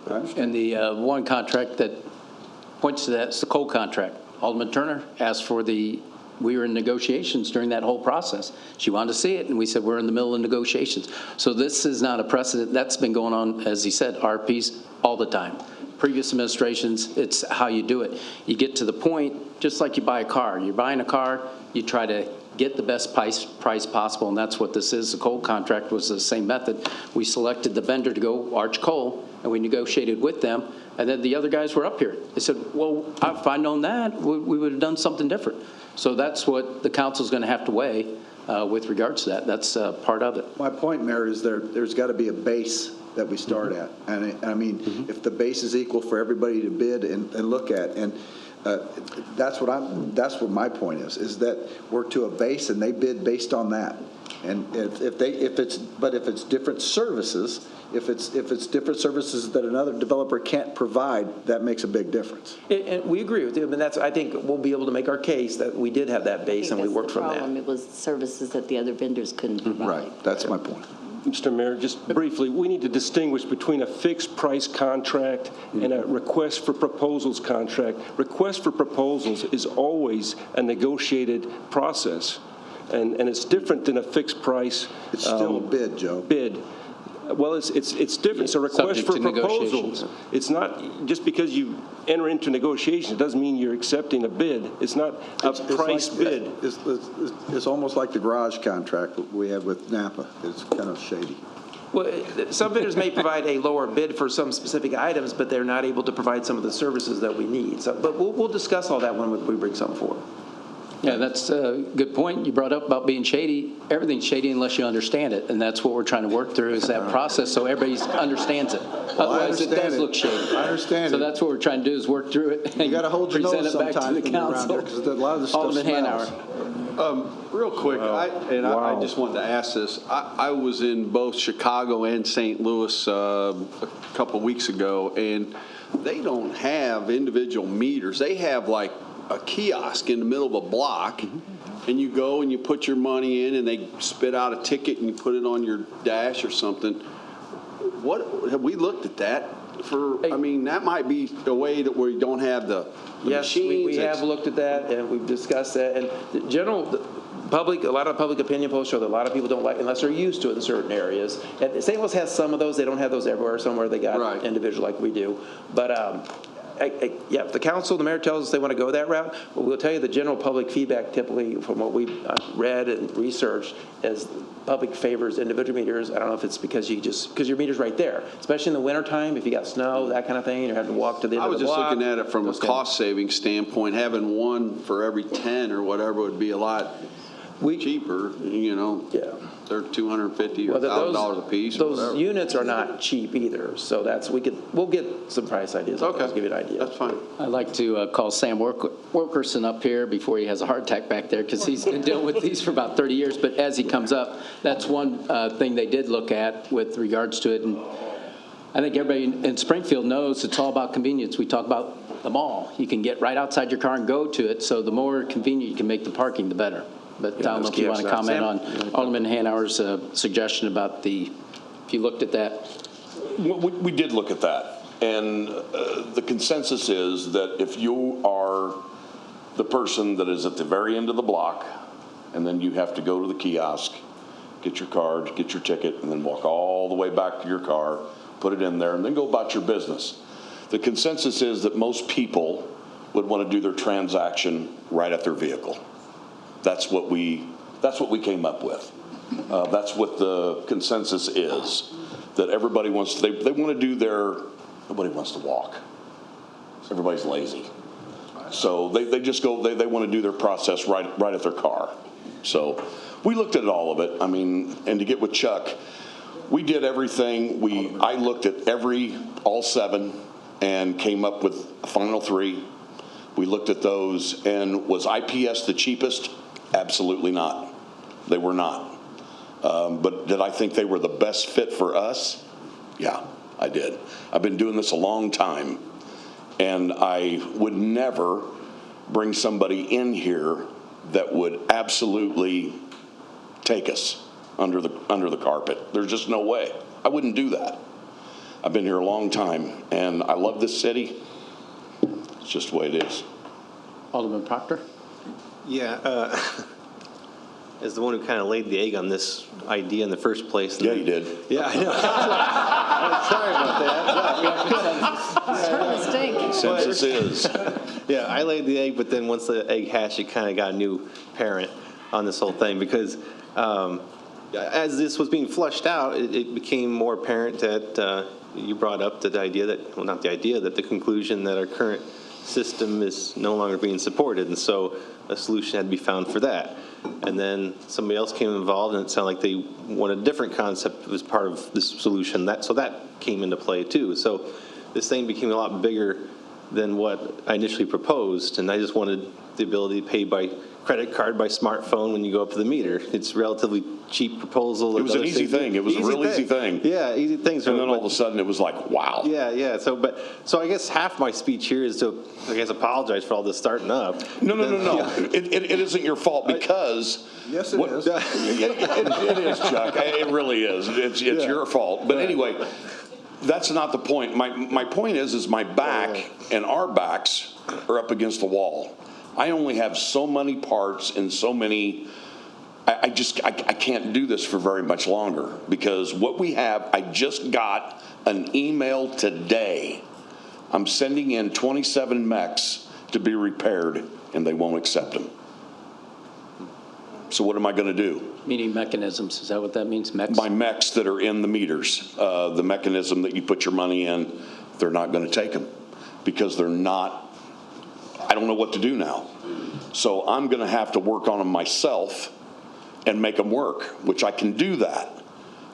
And the one contract that points to that is the coal contract. Alderman Turner asked for we were in negotiations during that whole process. She wanted to see it, and we said we're in the middle of negotiations. So this is not a precedent. That's been going on, as he said, RPs all the time. Previous administrations, it's how you do it. You get to the point, just like you buy a car. You're buying a car, you try to get the best price possible, and that's what this is. The coal contract was the same method. We selected the vendor to go, Arch Coal, and we negotiated with them, and then the other guys were up here. They said, well, if I'd known that, we would have done something different. So that's what the council's going to have to weigh with regards to that. That's part of it.
My point, Mayor, is there's got to be a base that we start at. And I mean, if the base is equal for everybody to bid and look at, and that's what my point is that we're to a base and they bid based on that. And if it's different services, if it's different services that another developer can't provide, that makes a big difference.
And we agree with you, and I think we'll be able to make our case that we did have that base and we worked from that.
It was services that the other vendors couldn't provide.
Right, that's my point.
Mr. Mayor, just briefly, we need to distinguish between a fixed price contract and a request for proposals contract. Request for proposals is always a negotiated process, and it's different than a fixed price.
It's still a bid, Joe.
Bid. Well, it's different. It's a request
Subject
for
to
proposals.
negotiations.
It's not, just because you enter into negotiations, it doesn't mean you're accepting a bid. It's not a price bid.
It's almost like the garage contract we had with Napa. It's kind of shady.
Well, some vendors may provide a lower bid for some specific items, but they're not able to provide some of the services that we need. So, but we'll discuss all that when we bring something forward.
Yeah, that's a good point you brought up about being shady. Everything's shady unless you understand it, and that's what we're trying to work through is that process so everybody understands it. Otherwise, it does look shady.
I understand
So
it.
that's what we're trying to do is work through it and
You got to hold your
present
nose
it back to
sometimes
the
when you're around
council.
there, 'cause a lot of the stuff
Alderman
smells.
Hanauer.
Real quick, I just wanted to ask this. I was in both Chicago and St. Louis a couple of weeks ago, and they don't have individual meters. They have like a kiosk in the middle of a block, and you go and you put your money in, and they spit out a ticket, and you put it on your dash or something. What have we looked at that? I mean, that might be a way that where you don't have the
Yes,
machines.
we have looked at that, and we've discussed that. And the public, a lot of public opinion polls show that a lot of people don't like, unless they're used to it in certain areas. And St. Louis has some of those. They don't have those everywhere. Somewhere they got individual like we do. But yeah, if the council, the mayor tells us they want to go that route, well, we'll tell you the general public feedback typically from what we've read and researched is public favors individual meters. I don't know if it's because your meter's right there, especially in the wintertime, if you got snow, that kind of thing, you're having to walk to the end of the block.
I was just looking at it from a cost-saving standpoint. Having one for every 10 or whatever would be a lot cheaper, you know.
Yeah.
They're $250 or $1,000 a piece.
Those units are not cheap either, so we'll get some price ideas.
Okay.
I'll give you an idea.
That's fine.
I'd like to call Sam Wilkerson up here before he has a heart attack back there, because he's been dealing with these for about 30 years. But as he comes up, that's one thing they did look at with regards to it. And I think everybody in Springfield knows it's all about convenience. We talk about the mall. You can get right outside your car and go to it, so the more convenient you can make the parking, the better. But I don't know if you want to comment on Alderman Hanauer's suggestion about if you looked at that.
We did look at that, and the consensus is that if you are the person that is at the very end of the block, and then you have to go to the kiosk, get your card, get your ticket, and then walk all the way back to your car, put it in there, and then go about your business. The consensus is that most people would want to do their transaction right at their vehicle. That's what we came up with. That's what the consensus is, that everybody wants, they want to do nobody wants to walk. Everybody's lazy. So they just go, they want to do their process right at their car. So we looked at all of it. I mean, and to get with Chuck, we did everything. I looked at all 7 and came up with a final 3. We looked at those, and was IPS the cheapest? Absolutely not. They were not. But did I think they were the best fit for us? Yeah, I did. I've been doing this a long time, and I would never bring somebody in here that would absolutely take us under the carpet. There's just no way. I wouldn't do that. I've been here a long time, and I love this city. It's just the way it is.
Alderman Proctor?
Yeah, as the one who kind of laid the egg on this idea in the first place.
Yeah, you did.
Yeah, I know. I'm sorry about that.
Consensus is.
Yeah, I laid the egg, but then once the egg hatched, it kind of got a new parent on this whole thing because as this was being flushed out, it became more apparent that you brought up that the idea that, well, not the idea, that the conclusion that our current system is no longer being supported, and so a solution had to be found for that. And then somebody else came involved, and it sounded like they wanted a different concept as part of this solution. So that came into play too. So this thing became a lot bigger than what I initially proposed, and I just wanted the ability to pay by credit card, by smartphone when you go up to the meter. It's a relatively cheap proposal.
It was an easy thing. It was a real easy thing.
Yeah, easy things.
And then all of a sudden, it was like, wow.
Yeah. So I guess half my speech here is to, I guess, apologize for all this starting up.
No. It isn't your fault because.
Yes, it is.
It is, Chuck. It really is. It's your fault. But anyway, that's not the point. My point is my back and our backs are up against the wall. I only have so many parts and so many. I can't do this for very much longer because what we have, I just got an email today. I'm sending in 27 mechs to be repaired, and they won't accept them. So what am I going to do?
Meaning mechanisms, is that what that means, mechs?
My mechs that are in the meters, the mechanism that you put your money in, they're not going to take them because they're not. I don't know what to do now. So I'm going to have to work on them myself and make them work, which I can do that.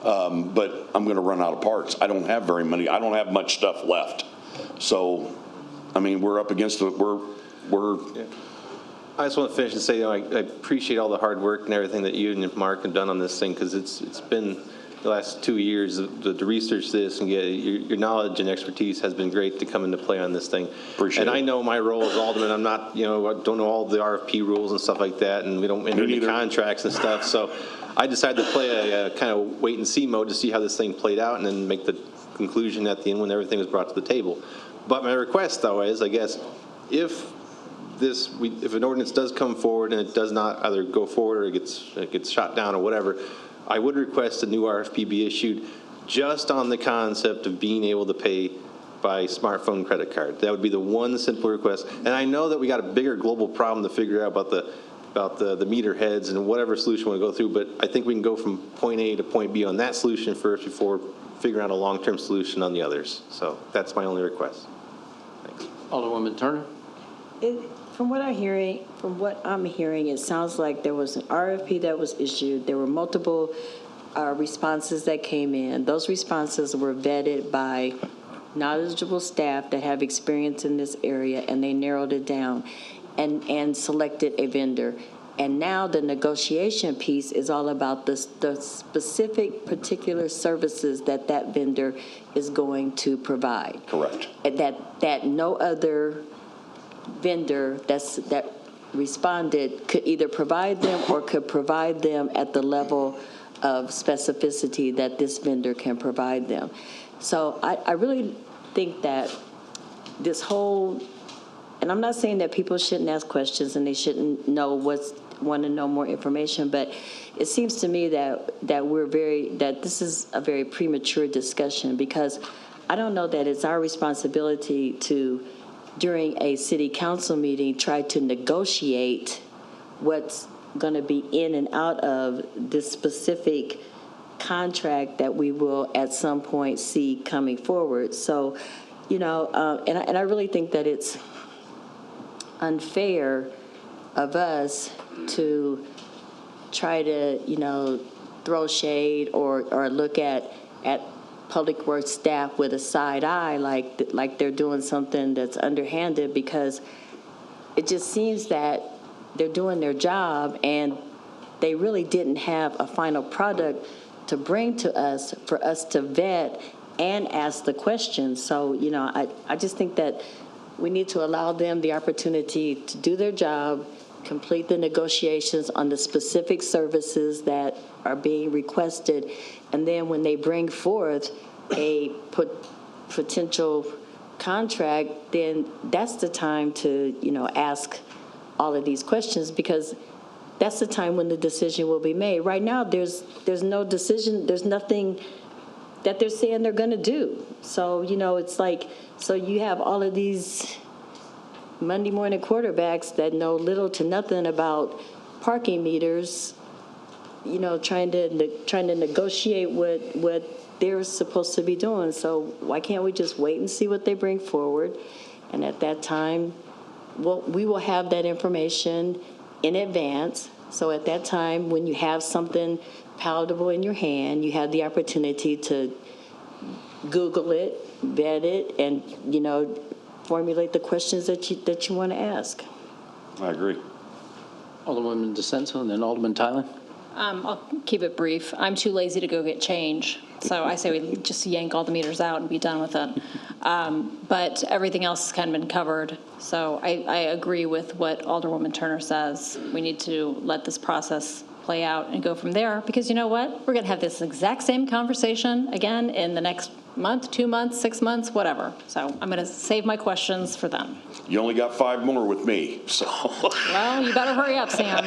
But I'm going to run out of parts. I don't have very many. I don't have much stuff left. So, I mean, we're up against it.
I just want to finish and say, I appreciate all the hard work and everything that you and Mark have done on this thing, because it's been the last 2 years to research this and get your knowledge and expertise has been great to come into play on this thing.
Appreciate it.
And I know my role as alderman, I'm not, I don't know all the RFP rules and stuff like that, and we don't enter any contracts and stuff. So I decided to play a kind of wait and see mode to see how this thing played out and then make the conclusion at the end when everything was brought to the table. But my request, though, is, I guess, if an ordinance does come forward and it does not either go forward or it gets shot down or whatever, I would request a new RFP be issued just on the concept of being able to pay by smartphone credit card. That would be the one simple request. And I know that we got a bigger global problem to figure out about the meter heads and whatever solution we go through, but I think we can go from point A to point B on that solution first before figuring out a long-term solution on the others. So that's my only request. Thanks.
Alderwoman Turner?
From what I'm hearing, it sounds like there was an RFP that was issued. There were multiple responses that came in. Those responses were vetted by knowledgeable staff that have experience in this area, and they narrowed it down and selected a vendor. And now the negotiation piece is all about the specific particular services that vendor is going to provide.
Correct.
That no other vendor that responded could either provide them or could provide them at the level of specificity that this vendor can provide them. So I really think that this whole, and I'm not saying that people shouldn't ask questions and they shouldn't want to know more information, but it seems to me that this is a very premature discussion, because I don't know that it's our responsibility to, during a city council meeting, try to negotiate what's going to be in and out of this specific contract that we will at some point see coming forward. So, and I really think that it's unfair of us to try to, throw shade or look at Public Works staff with a side eye like they're doing something that's underhanded, because it just seems that they're doing their job and they really didn't have a final product to bring to us for us to vet and ask the questions. So, I just think that we need to allow them the opportunity to do their job, complete the negotiations on the specific services that are being requested, and then when they bring forth a potential contract, then that's the time to, ask all of these questions, because that's the time when the decision will be made. Right now, there's no decision, there's nothing that they're saying they're going to do. So, it's like, so you have all of these Monday morning quarterbacks that know little to nothing about parking meters, trying to negotiate what they're supposed to be doing. So why can't we just wait and see what they bring forward? And at that time, we will have that information in advance. So at that time, when you have something palatable in your hand, you have the opportunity to Google it, vet it, and, formulate the questions that you want to ask.
I agree.
Alderwoman DeSenso and then Alderman Tyler.
I'll keep it brief. I'm too lazy to go get change, so I say we just yank all the meters out and be done with it. But everything else has kind of been covered, so I agree with what Alderwoman Turner says. We need to let this process play out and go from there, because you know what? We're going to have this exact same conversation again in the next month, 2 months, 6 months, whatever. So I'm going to save my questions for them.
You only got 5 more with me, so.
Well, you better hurry up, Sam.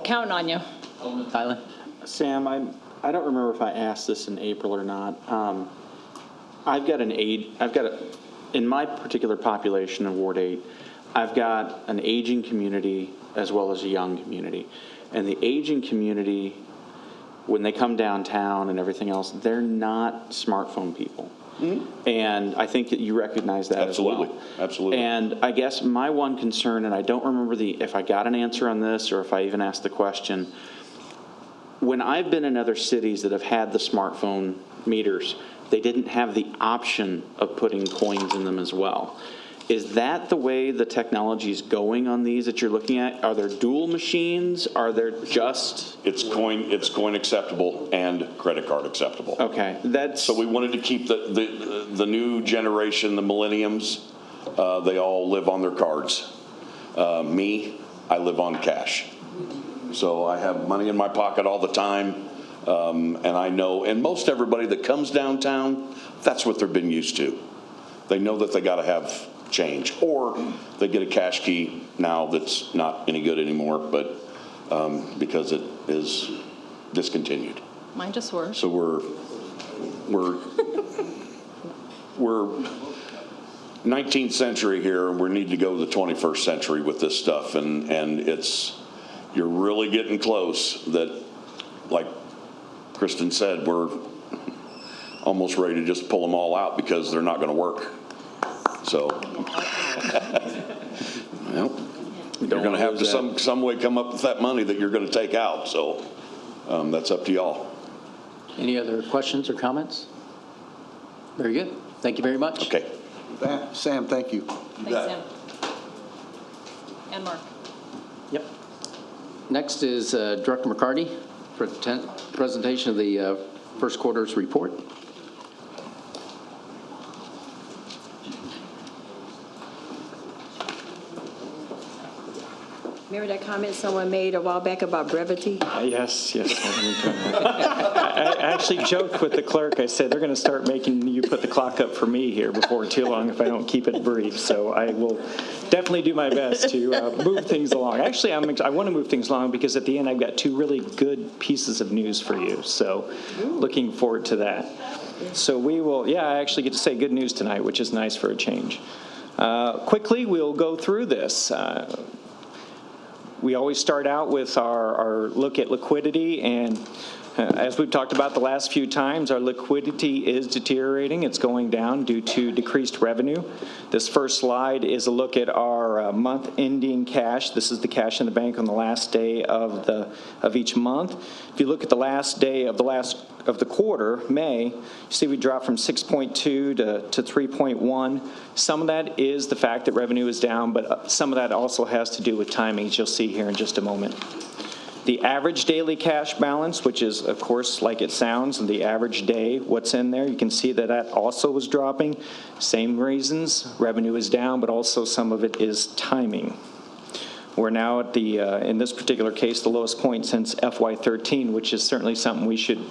Counting on you.
Alderman Tyler.
Sam, I don't remember if I asked this in April or not. In my particular population in Ward 8, I've got an aging community as well as a young community. And the aging community, when they come downtown and everything else, they're not smartphone people. Mm-hmm. And I think that you recognize that as well. Absolutely. And I guess my one concern, and I don't remember if I got an answer on this or if I even asked the question, when I've been in other cities that have had the smartphone meters, they didn't have the option of putting coins in them as well. Is that the way the technology is going on these that you're looking at? Are there dual machines? Are there just?
It's coin acceptable and credit card acceptable.
Okay,
so we wanted to keep the new generation, the millenniums, they all live on their cards. Me, I live on cash. So I have money in my pocket all the time, and I know, and most everybody that comes downtown, that's what they've been used to. They know that they got to have change, or they get a cash key now that's not any good anymore, but because it is discontinued.
Mine just works.
So we're 19th century here, and we need to go to the 21st century with this stuff, and you're really getting close. That, like Kristen said, we're almost ready to just pull them all out because they're not going to work. So, you're going to have to some way come up with that money that you're going to take out. So that's up to y'all.
Any other questions or comments? Very good. Thank you very much.
Okay.
Sam, thank you.
Thanks, Sam. And Mark.
Yep. Next is Director McCarty for presentation of the first quarter's report.
Remember that comment someone made a while back about brevity?
Yes. I actually joked with the clerk. I said, they're going to start making you put the clock up for me here before too long if I don't keep it brief. So I will definitely do my best to move things along. Actually, I want to move things along because at the end I've got 2 really good pieces of news for you. So looking forward to that. So we will, I actually get to say good news tonight, which is nice for a change. Quickly, we'll go through this. We always start out with our look at liquidity, and as we've talked about the last few times, our liquidity is deteriorating. It's going down due to decreased revenue. This first slide is a look at our month-ending cash. This is the cash in the bank on the last day of each month. If you look at the last day of the quarter, May, you see we dropped from 6.2 to 3.1. Some of that is the fact that revenue is down, but some of that also has to do with timing, as you'll see here in just a moment. The average daily cash balance, which is, of course, like it sounds, the average day, what's in there, you can see that also was dropping. Same reasons, revenue is down, but also some of it is timing. We're now at in this particular case, the lowest point since FY13, which is certainly something we should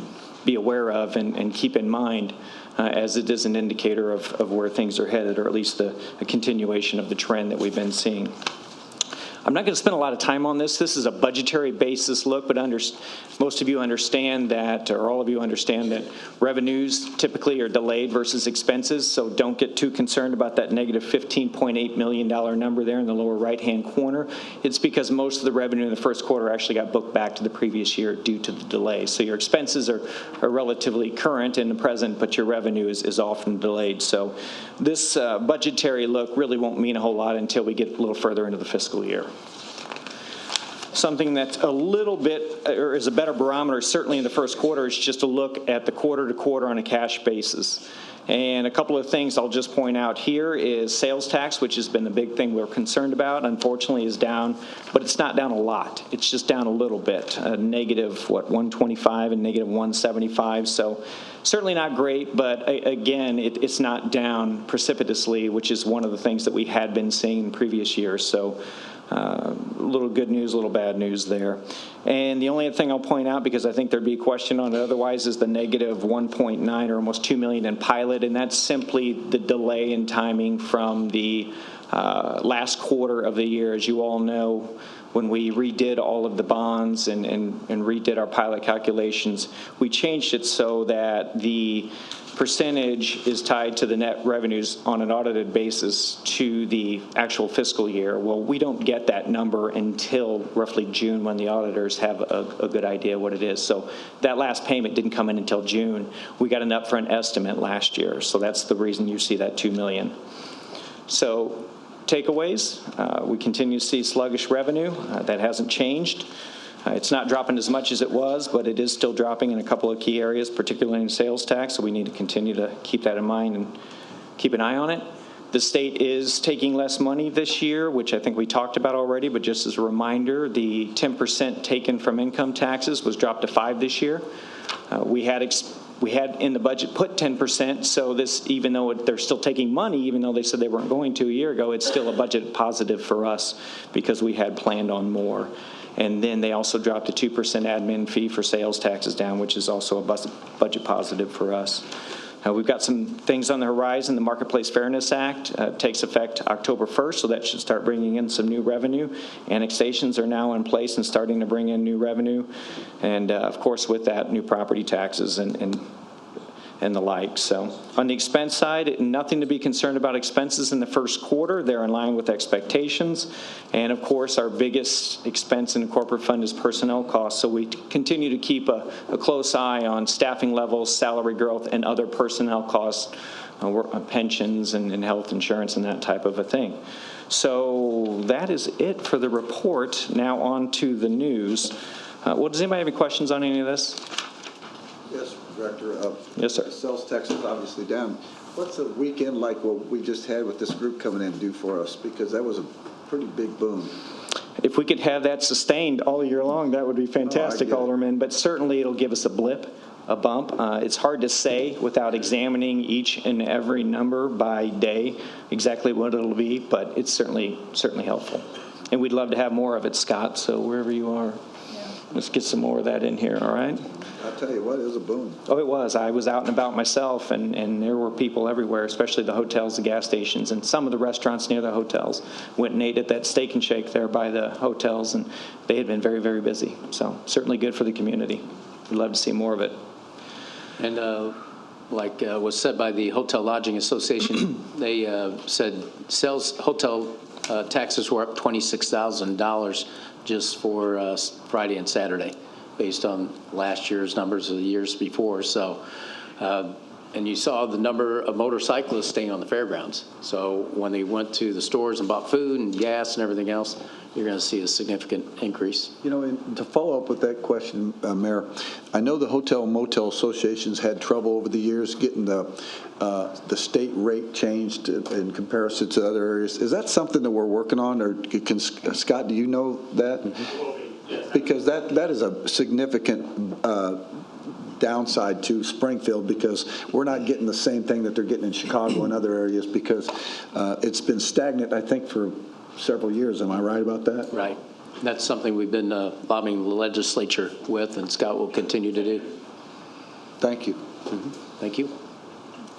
be aware of and keep in mind as it is an indicator of where things are headed, or at least a continuation of the trend that we've been seeing. I'm not going to spend a lot of time on this. This is a budgetary basis look, but most of you understand that, or all of you understand that revenues typically are delayed versus expenses, so don't get too concerned about that negative $15.8 million number there in the lower right-hand corner. It's because most of the revenue in the first quarter actually got booked back to the previous year due to the delay. So your expenses are relatively current in the present, but your revenue is often delayed. So this budgetary look really won't mean a whole lot until we get a little further into the fiscal year. Something that's a little bit, or is a better barometer, certainly in the first quarter, is just a look at the quarter to quarter on a cash basis. And a couple of things I'll just point out here is sales tax, which has been the big thing we're concerned about, unfortunately is down, but it's not down a lot. It's just down a little bit, negative, 125 and negative 175. So certainly not great, but again, it's not down precipitously, which is one of the things that we had been seeing in previous years. So a little good news, a little bad news there. And the only thing I'll point out, because I think there'd be a question on it otherwise, is the negative 1.9 or almost 2 million in pilot, and that's simply the delay in timing from the last quarter of the year. As you all know, when we redid all of the bonds and redid our pilot calculations, we changed it so that the percentage is tied to the net revenues on an audited basis to the actual fiscal year. Well, we don't get that number until roughly June, when the auditors have a good idea what it is. So that last payment didn't come in until June. We got an upfront estimate last year, so that's the reason you see that 2 million. So takeaways, we continue to see sluggish revenue. That hasn't changed. It's not dropping as much as it was, but it is still dropping in a couple of key areas, particularly in sales tax, so we need to continue to keep that in mind and keep an eye on it. The state is taking less money this year, which I think we talked about already, but just as a reminder, the 10% taken from income taxes was dropped to 5% this year. We had in the budget put 10%, so this, even though they're still taking money, even though they said they weren't going to a year ago, it's still a budget positive for us because we had planned on more. And then they also dropped a 2% admin fee for sales taxes down, which is also a budget positive for us. We've got some things on the horizon. The Marketplace Fairness Act takes effect October 1st, so that should start bringing in some new revenue. Annexations are now in place and starting to bring in new revenue. And, of course, with that, new property taxes and the like. So on the expense side, nothing to be concerned about expenses in the first quarter. They're in line with expectations. And of course, our biggest expense in the corporate fund is personnel costs. So we continue to keep a close eye on staffing levels, salary growth, and other personnel costs, pensions and health insurance and that type of a thing. So that is it for the report. Now on to the news. Well, does anybody have any questions on any of this?
Yes, Director.
Yes, sir.
Sales tax is obviously down. What's a weekend like what we just had with this group coming in do for us? Because that was a pretty big boom.
If we could have that sustained all year long, that would be fantastic, Alderman. But certainly it'll give us a blip, a bump. It's hard to say without examining each and every number by day exactly what it'll be, but it's certainly helpful. And we'd love to have more of it, Scott, so wherever you are, let's get some more of that in here, all right?
I'll tell you what, it was a boom.
Oh, it was. I was out and about myself, and there were people everywhere, especially the hotels, the gas stations, and some of the restaurants near the hotels. Went and ate at that Steak and Shake there by the hotels, and they had been very, very busy. So certainly good for the community. We'd love to see more of it.
And like was said by the Hotel Lodging Association, they said hotel taxes were up $26,000 just for Friday and Saturday, based on last year's numbers of the years before. So, and you saw the number of motorcyclists staying on the fairgrounds. So when they went to the stores and bought food and gas and everything else, you're going to see a significant increase.
You know, and to follow up with that question, Mayor, I know the hotel and motel associations had trouble over the years getting the state rate changed in comparison to other areas. Is that something that we're working on, or Scott, do you know that? Because that is a significant downside to Springfield, because we're not getting the same thing that they're getting in Chicago and other areas, because it's been stagnant, I think, for several years. Am I right about that?
Right. That's something we've been lobbying the legislature with, and Scott will continue to do.
Thank you.
Mm-hmm. Thank you.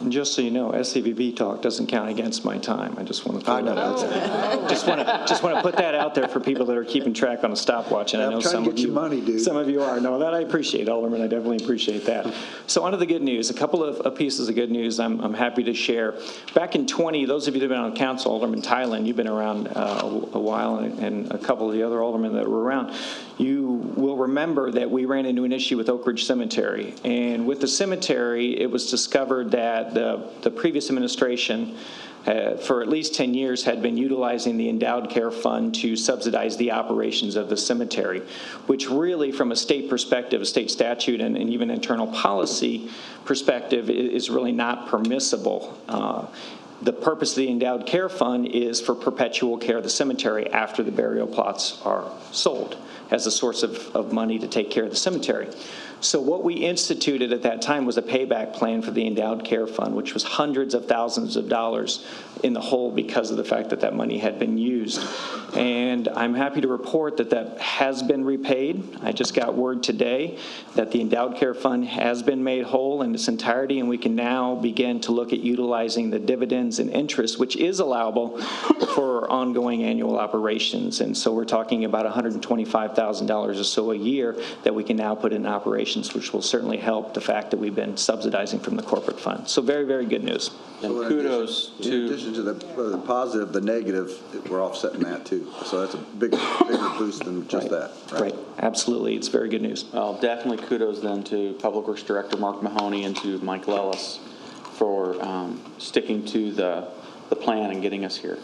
And just so you know, SCVB talk doesn't count against my time. I just want to throw that out there. Just want to put that out there for people that are keeping track on a stopwatch. And I know some of you,
money, dude.
Some of you are. No, that I appreciate, Alderman. I definitely appreciate that. So on to the good news. A couple of pieces of good news I'm happy to share. Back in 20, those of you that have been on council, Alderman Tylen, you've been around a while, and a couple of the other aldermen that were around. you will remember that we ran into an issue with Oak Ridge Cemetery. And with the cemetery, it was discovered that the previous administration for at least 10 years had been utilizing the endowed care fund to subsidize the operations of the cemetery, which really, from a state perspective, a state statute, and even internal policy perspective, is really not permissible. The purpose of the endowed care fund is for perpetual care of the cemetery after the burial plots are sold, as a source of money to take care of the cemetery. So what we instituted at that time was a payback plan for the endowed care fund, which was hundreds of thousands of dollars in the hole because of the fact that that money had been used. And I'm happy to report that that has been repaid. I just got word today that the endowed care fund has been made whole in its entirety, and we can now begin to look at utilizing the dividends and interest, which is allowable for ongoing annual operations. And so we're talking about $125,000 or so a year that we can now put in operations, which will certainly help the fact that we've been subsidizing from the corporate fund. So very, very good news.
And kudos
in addition to the positive, the negative, we're offsetting that too. So that's a bigger boost than just that.
Right, absolutely. It's very good news.
Well, definitely kudos then to Public Works Director Mark Mahoney and to Mike Lellis for sticking to the plan and getting us here.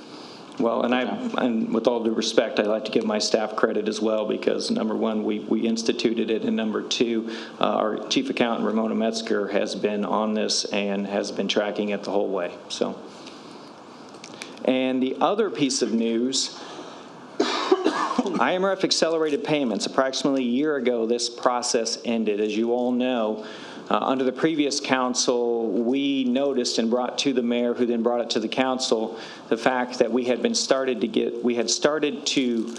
Well, and with all due respect, I'd like to give my staff credit as well, because number one, we instituted it, and number two, our chief accountant, Ramona Metzger, has been on this and has been tracking it the whole way. So, and the other piece of news, IMRF accelerated payments. Approximately a year ago, this process ended. As you all know, under the previous council, we noticed and brought to the mayor, who then brought it to the council, the fact that we had started to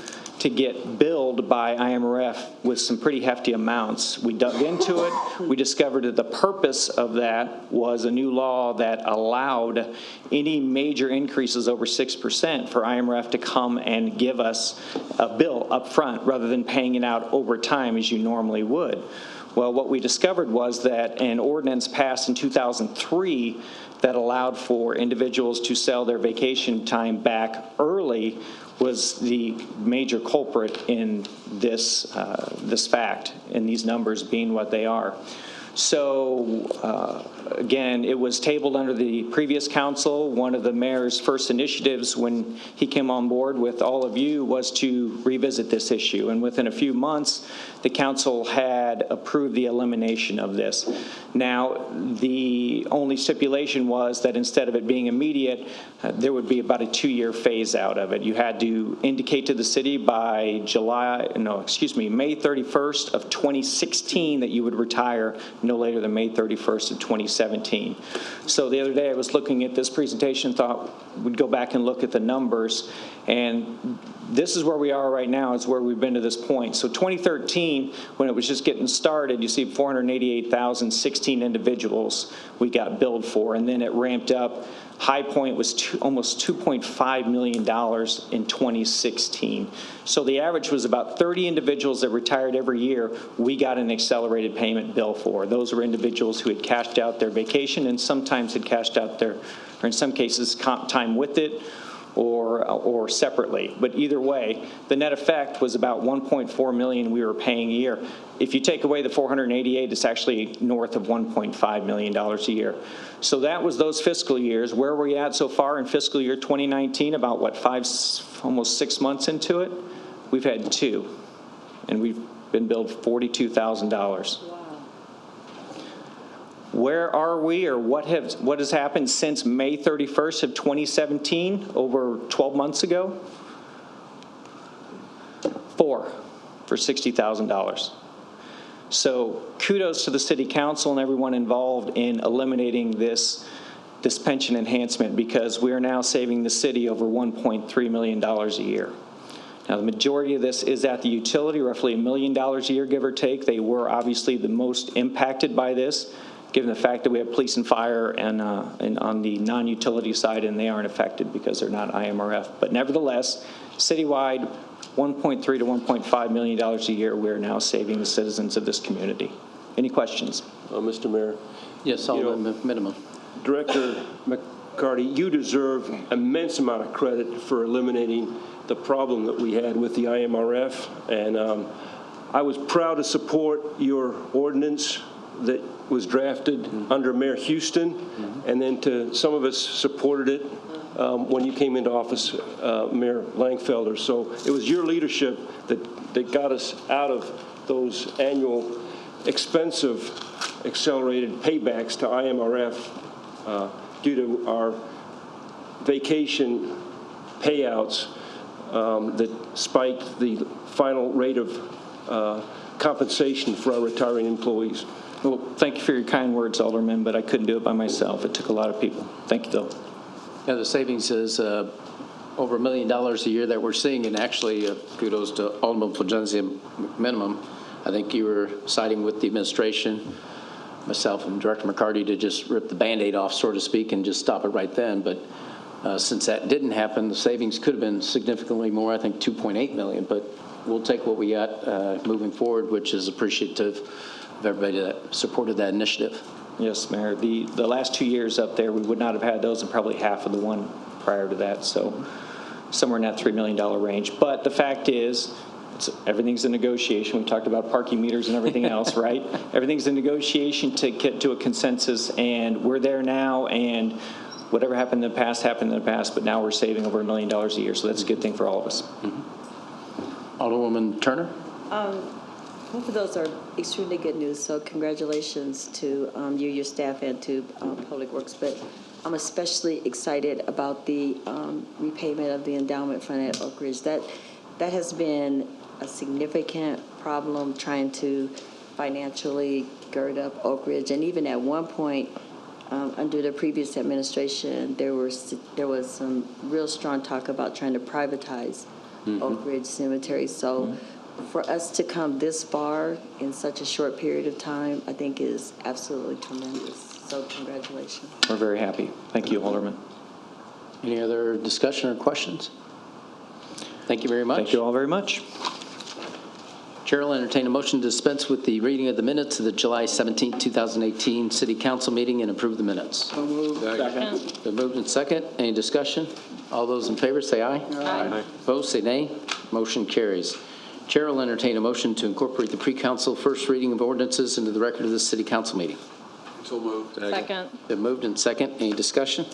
get billed by IMRF with some pretty hefty amounts. We dug into it. We discovered that the purpose of that was a new law that allowed any major increases over 6% for IMRF to come and give us a bill up front rather than paying it out over time as you normally would. Well, what we discovered was that an ordinance passed in 2003 that allowed for individuals to sell their vacation time back early was the major culprit in this fact, and these numbers being what they are. So, again, it was tabled under the previous council. One of the mayor's first initiatives when he came on board with all of you was to revisit this issue. And within a few months, the council had approved the elimination of this. Now, the only stipulation was that instead of it being immediate, there would be about a 2-year phase out of it. You had to indicate to the city by May 31st of 2016 that you would retire no later than May 31st of 2017. So the other day I was looking at this presentation, thought we'd go back and look at the numbers, and this is where we are right now, is where we've been to this point. So 2013, when it was just getting started, you see 488,016 individuals we got billed for, and then it ramped up. High point was almost $2.5 million in 2016. So the average was about 30 individuals that retired every year we got an accelerated payment bill for. Those were individuals who had cashed out their vacation and sometimes had cashed out their, or in some cases, comp time with it, or separately. But either way, the net effect was about $1.4 million we were paying a year. If you take away the 488, it's actually north of $1.5 million a year. So that was those fiscal years. Where are we at so far in fiscal year 2019? About what, almost 6 months into it? We've had 2, and we've been billed $42,000. Where are we, or what has happened since May 31st of 2017, over 12 months ago? 4 for $60,000. So kudos to the city council and everyone involved in eliminating this pension enhancement, because we are now saving the city over $1.3 million a year. Now, the majority of this is at the utility, roughly $1 million a year, give or take. They were obviously the most impacted by this, given the fact that we have police and fire and on the non-utility side, and they aren't affected because they're not IMRF. But nevertheless, citywide, $1.3 to $1.5 million a year we're now saving the citizens of this community. Any questions?
Mr. Mayor?
Yes, Alderman minimum.
Director McCarty, you deserve immense amount of credit for eliminating the problem that we had with the IMRF. And I was proud to support your ordinance that was drafted under Mayor Houston, and then some of us supported it when you came into office, Mayor Langfelder. So it was your leadership that got us out of those annual expensive accelerated paybacks to IMRF due to our vacation payouts that spiked the final rate of compensation for our retiring employees.
Well, thank you for your kind words, Alderman, but I couldn't do it by myself. It took a lot of people. Thank you, though.
Yeah, the savings is over $1 million a year that we're seeing, and actually kudos to Alderman Fulgenzi and McMinimum. I think you were siding with the administration, myself and Director McCarty, to just rip the Band-Aid off, so to speak, and just stop it right then. But since that didn't happen, the savings could have been significantly more, I think $2.8 million, but we'll take what we got moving forward, which is appreciative of everybody that supported that initiative.
Yes, Mayor. The last 2 years up there, we would not have had those, and probably half of the one prior to that. So somewhere in that $3 million range. But the fact is, everything's a negotiation. We talked about parking meters and everything else, right? Everything's a negotiation to get to a consensus, and we're there now. And whatever happened in the past happened in the past. But now we're saving over $1 million a year, so that's a good thing for all of us.
Alderwoman Turner.
Both of those are extremely good news, so congratulations to you, your staff, and to Public Works. But I'm especially excited about the repayment of the endowment fund at Oak Ridge. That has been a significant problem trying to financially gird up Oak Ridge. And even at one point, under the previous administration, there was some real strong talk about trying to privatize Oak Ridge Cemetery. So for us to come this far in such a short period of time, I think is absolutely tremendous. So congratulations.
We're very happy. Thank you, Alderman.
Any other discussion or questions? Thank you very much.
Thank you all very much.
Chair will entertain a motion to dispense with the reading of the minutes of the July 17, 2018 City Council meeting and approve the minutes.
So moved.
Second.
Been moved and second. Any discussion? All those in favor say aye.
Aye.
Opposed, say nay. Motion carries. Chair will entertain a motion to incorporate the pre-council first reading of ordinances into the record of this City Council meeting.
So moved.
Second.
Been moved and second. Any discussion?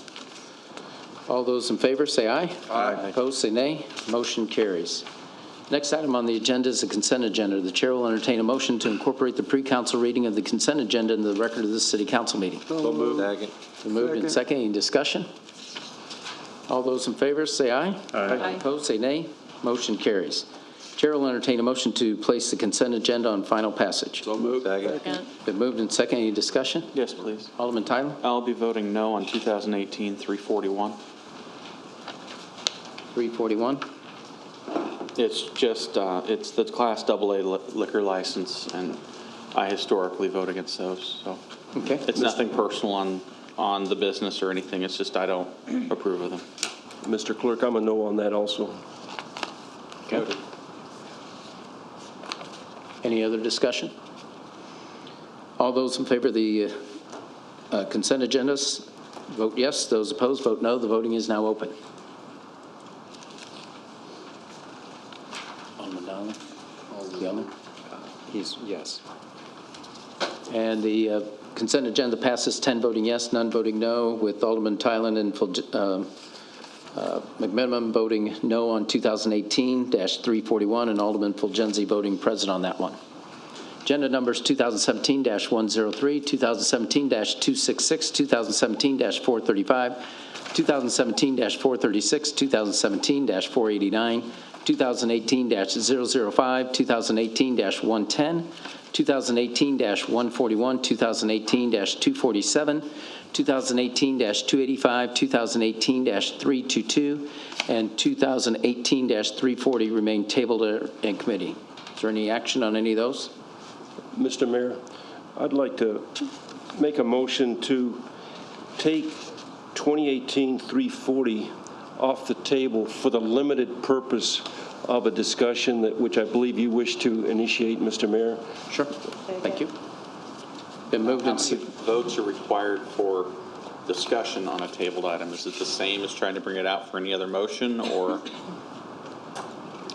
All those in favor say aye.
Aye.
Opposed, say nay. Motion carries. Next item on the agenda is the consent agenda. The chair will entertain a motion to incorporate the pre-council reading of the consent agenda into the record of this City Council meeting.
So moved.
Second.
Been moved and second. Any discussion? All those in favor say aye.
Aye.
Opposed, say nay. Motion carries. Chair will entertain a motion to place the consent agenda on final passage.
So moved.
Second.
Been moved and second. Any discussion?
Yes, please.
Alderman Tyler?
I'll be voting no on 2018-341.
341.
It's just, it's the Class AA liquor license, and I historically vote against those, so.
Okay.
It's nothing personal on the business or anything, it's just I don't approve of them.
Mr. Clerk, I'm a no on that also.
Okay. Any other discussion? All those in favor of the consent agendas, vote yes. Those opposed, vote no. The voting is now open. Alderman Donnelly? Alderman?
He's yes.
And the consent agenda passes 10 voting yes, none voting no, with Alderman Tylen and McMinimum voting no on 2018-341, and Alderman Fulgenzi voting present on that one. Agenda numbers 2017-103, 2017-266, 2017-435, 2017-436, 2017-489, 2018-005, 2018-110, 2018-141, 2018-247, 2018-285, 2018-322, and 2018-340 remain tabled in committee. Is there any action on any of those?
Mr. Mayor, I'd like to make a motion to take 2018-340 off the table for the limited purpose of a discussion which I believe you wish to initiate, Mr. Mayor.
Sure. Thank you. Been moved
How
and
many votes are required for discussion on a tabled item? Is it the same as trying to bring it out for any other motion, or?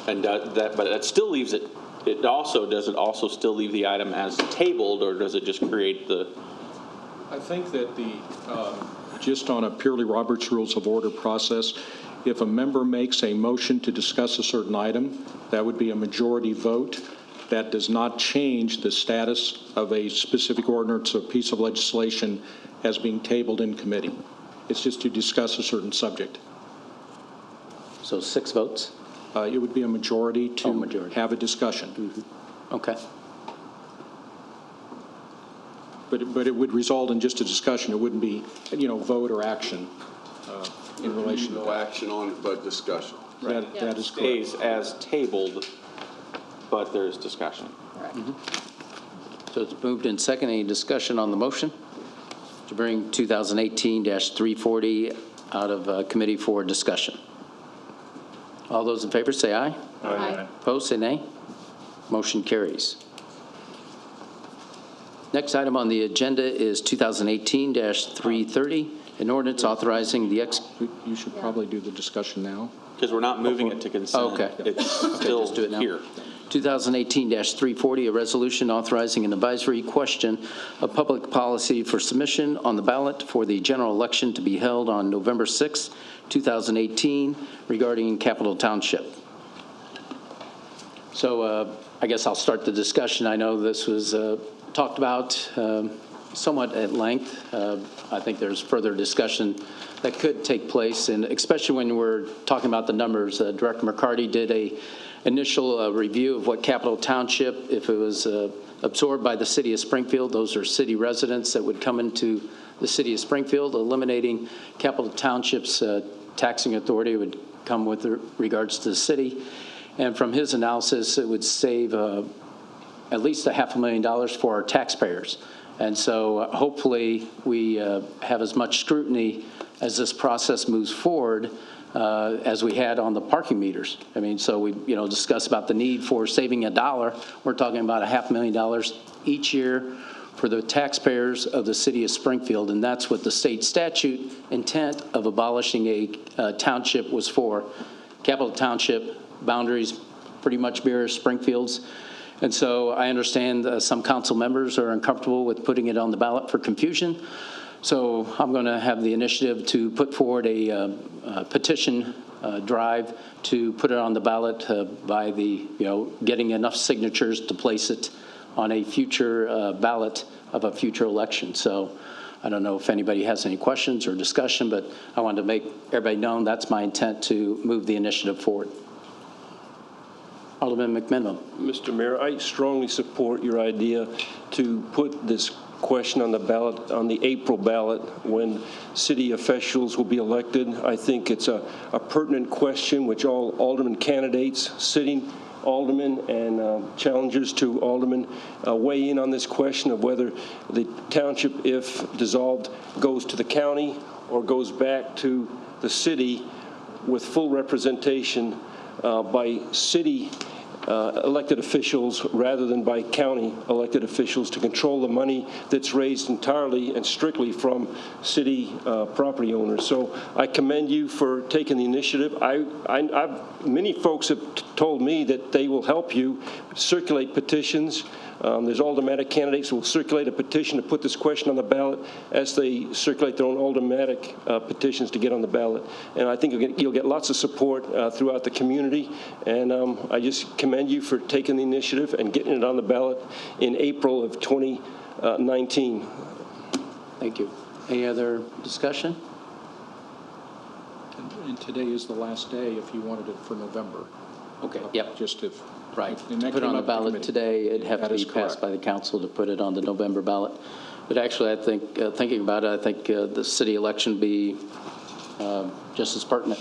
And but that still leaves it does it also still leave the item as tabled, or does it just create the?
I think that just on a purely Robert's Rules of Order process, if a member makes a motion to discuss a certain item, that would be a majority vote. That does not change the status of a specific ordinance or piece of legislation as being tabled in committee. It's just to discuss a certain subject.
So 6 votes?
It would be a majority to have a discussion.
Mm-hmm. Okay.
But it would result in just a discussion. It wouldn't be, vote or action in relation to
No action on it, but discussion.
that. That is
Stays
correct.
as tabled, but there's discussion.
Mm-hmm. So it's moved in second. Any discussion on the motion to bring 2018-340 out of committee for discussion? All those in favor say aye.
Aye.
Opposed, say nay. Motion carries. Next item on the agenda is 2018-330, an ordinance authorizing the
You should probably do the discussion now.
Because we're not moving it to consent.
Okay.
It's still
just do it now.
here.
2018-340, a resolution authorizing an advisory question of public policy for submission on the ballot for the general election to be held on November 6, 2018, regarding Capital Township. So I guess I'll start the discussion. I know this was talked about somewhat at length. I think there's further discussion that could take place, and especially when we're talking about the numbers. Director McCarty did a initial review of what Capital Township, if it was absorbed by the city of Springfield, those are city residents that would come into the city of Springfield. Eliminating Capital Township's taxing authority would come with regards to the city. And from his analysis, it would save at least $500,000 for our taxpayers. And so hopefully we have as much scrutiny as this process moves forward as we had on the parking meters. I mean, so we discuss about the need for saving $1. We're talking about $500,000 each year for the taxpayers of the city of Springfield, and that's what the state statute intent of abolishing a township was for. Capital Township boundaries pretty much mirror Springfield's. And so I understand some council members are uncomfortable with putting it on the ballot for confusion. So I'm going to have the initiative to put forward a petition drive to put it on the ballot by the, getting enough signatures to place it on a future ballot of a future election. So I don't know if anybody has any questions or discussion, but I wanted to make everybody know that's my intent to move the initiative forward. Alderman McMenamin.
Mr. Mayor, I strongly support your idea to put this question on the ballot, on the April ballot, when city officials will be elected. I think it's a pertinent question which all alderman candidates, sitting aldermen and challengers to aldermen weigh in on this question of whether the township, if dissolved, goes to the county or goes back to the city with full representation by city elected officials rather than by county elected officials to control the money that's raised entirely and strictly from city property owners. So I commend you for taking the initiative. Many folks have told me that they will help you circulate petitions. There's aldermanic candidates who will circulate a petition to put this question on the ballot as they circulate their own aldermanic petitions to get on the ballot. And I think you'll get lots of support throughout the community. And I just commend you for taking the initiative and getting it on the ballot in April of 2019.
Thank you. Any other discussion?
And today is the last day if you wanted it for November.
Okay, yep.
Just if.
Right.
And
To
that
put
came
on the
up in
ballot
committee.
today, it'd have to
That
be
is
passed
correct.
by the council to put it on the November ballot. But actually, I think, thinking about it, I think the city election would be just as pertinent.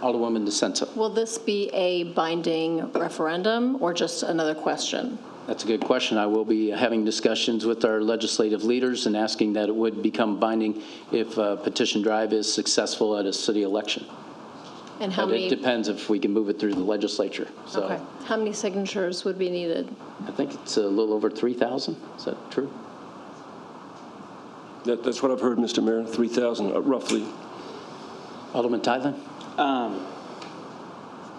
Alderwoman DeSenza.
Will this be a binding referendum or just another question?
That's a good question. I will be having discussions with our legislative leaders and asking that it would become binding if petition drive is successful at a city election.
And how
But
many?
it depends if we can move it through the legislature. So
Okay. How many signatures would be needed?
I think it's a little over 3,000. Is that true?
That's what I've heard, Mr. Mayor, 3,000 roughly.
Alderman Tylen?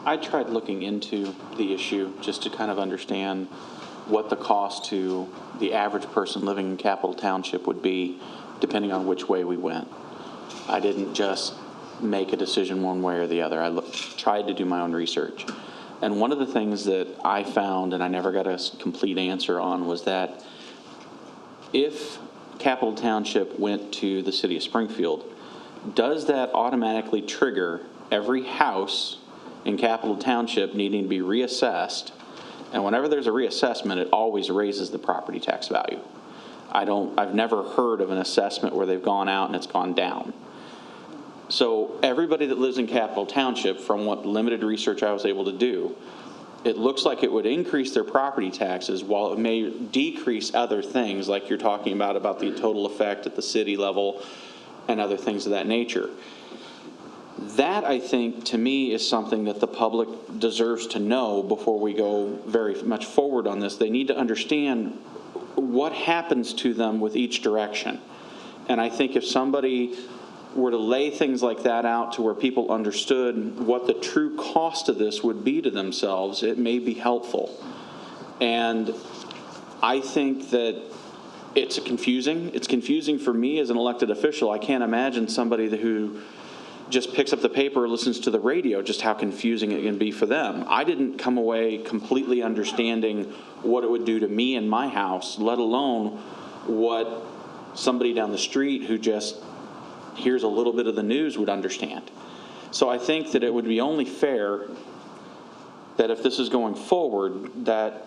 I tried looking into the issue just to kind of understand what the cost to the average person living in Capitol Township would be, depending on which way we went. I didn't just make a decision one way or the other. I tried to do my own research. And one of the things that I found, and I never got a complete answer on, was that if Capitol Township went to the city of Springfield, does that automatically trigger every house in Capitol Township needing to be reassessed? And whenever there's a reassessment, it always raises the property tax value. I've never heard of an assessment where they've gone out and it's gone down. So everybody that lives in Capitol Township, from what limited research I was able to do, it looks like it would increase their property taxes while it may decrease other things like you're talking about the total effect at the city level and other things of that nature. That, I think, to me, is something that the public deserves to know before we go very much forward on this. They need to understand what happens to them with each direction. And I think if somebody were to lay things like that out to where people understood what the true cost of this would be to themselves, it may be helpful. And I think that it's confusing. It's confusing for me as an elected official. I can't imagine somebody who just picks up the paper or listens to the radio, just how confusing it can be for them. I didn't come away completely understanding what it would do to me and my house, let alone what somebody down the street who just hears a little bit of the news would understand. So I think that it would be only fair that if this is going forward, that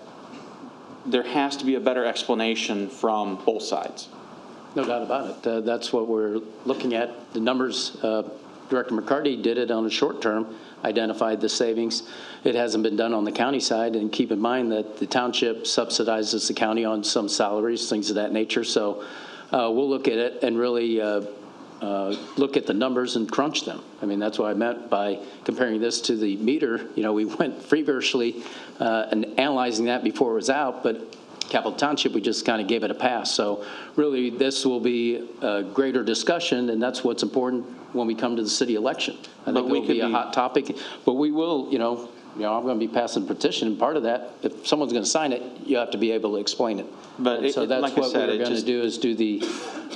there has to be a better explanation from both sides.
No doubt about it. That's what we're looking at. The numbers, Director McCarty did it on the short term, identified the savings. It hasn't been done on the county side, and keep in mind that the township subsidizes the county on some salaries, things of that nature. So we'll look at it and really look at the numbers and crunch them. I mean, that's what I meant by comparing this to the meter. You know, we went feverishly and analyzing that before it was out, but Capitol Township, we just kind of gave it a pass. So really, this will be a greater discussion, and that's what's important when we come to the city election. I think it'll be a hot topic, but we will, I'm going to be passing a petition, and part of that, if someone's going to sign it, you have to be able to explain it.
But
so that's
like
what
I said,
we're going to do is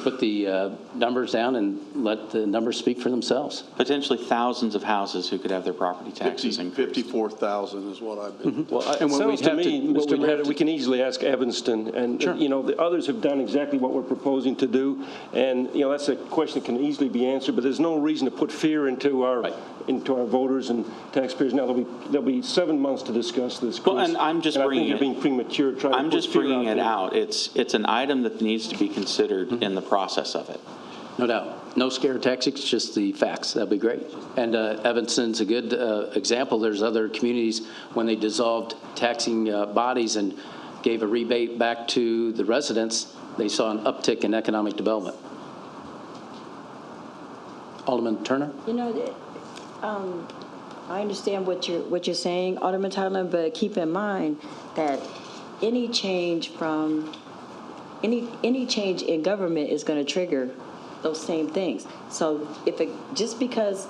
put the numbers down and let the numbers speak for themselves.
Potentially thousands of houses who could have their property taxes increased.
54,000 is what I've been.
Well, it sounds to me, Mr. Mayor, we can easily ask Evanston, and,
Sure.
the others have done exactly what we're proposing to do, and, that's a question that can easily be answered, but there's no reason to put fear into our voters and taxpayers. Now, there'll be 7 months to discuss this, Chris.
Well, and I'm just bringing
I think you're being premature trying to
I'm
put
just
fear
bringing it
there.
out. It's an item that needs to be considered in the process of it.
No doubt. No scare tactics, just the facts. That'd be great. And Evanston's a good example. There's other communities, when they dissolved taxing bodies and gave a rebate back to the residents, they saw an uptick in economic development. Alderman Turner?
I understand what you're saying, Alderman Tyler, but keep in mind that any change in government is going to trigger those same things. So just because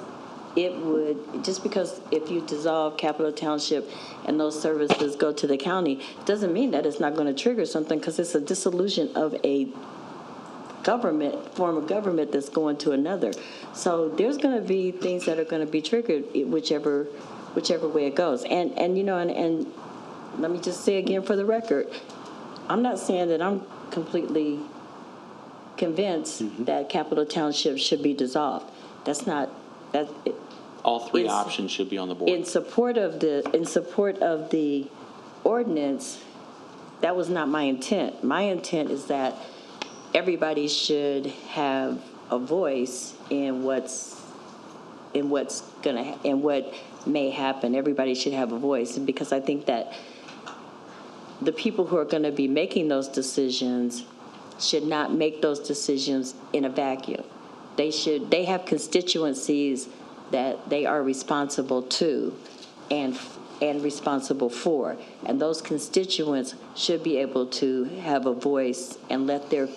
if you dissolve Capitol Township and those services go to the county, doesn't mean that it's not going to trigger something, because it's a dissolution of a form of government that's going to another. So there's going to be things that are going to be triggered whichever way it goes. And let me just say again for the record, I'm not saying that I'm completely convinced that Capitol Township should be dissolved. That's not that.
All three options should be on the board.
In support of the ordinance, that was not my intent. My intent is that everybody should have a voice in what may happen. Everybody should have a voice, because I think that the people who are going to be making those decisions should not make those decisions in a vacuum. They have constituencies that they are responsible to and responsible for, and those constituents should be able to have a voice and let their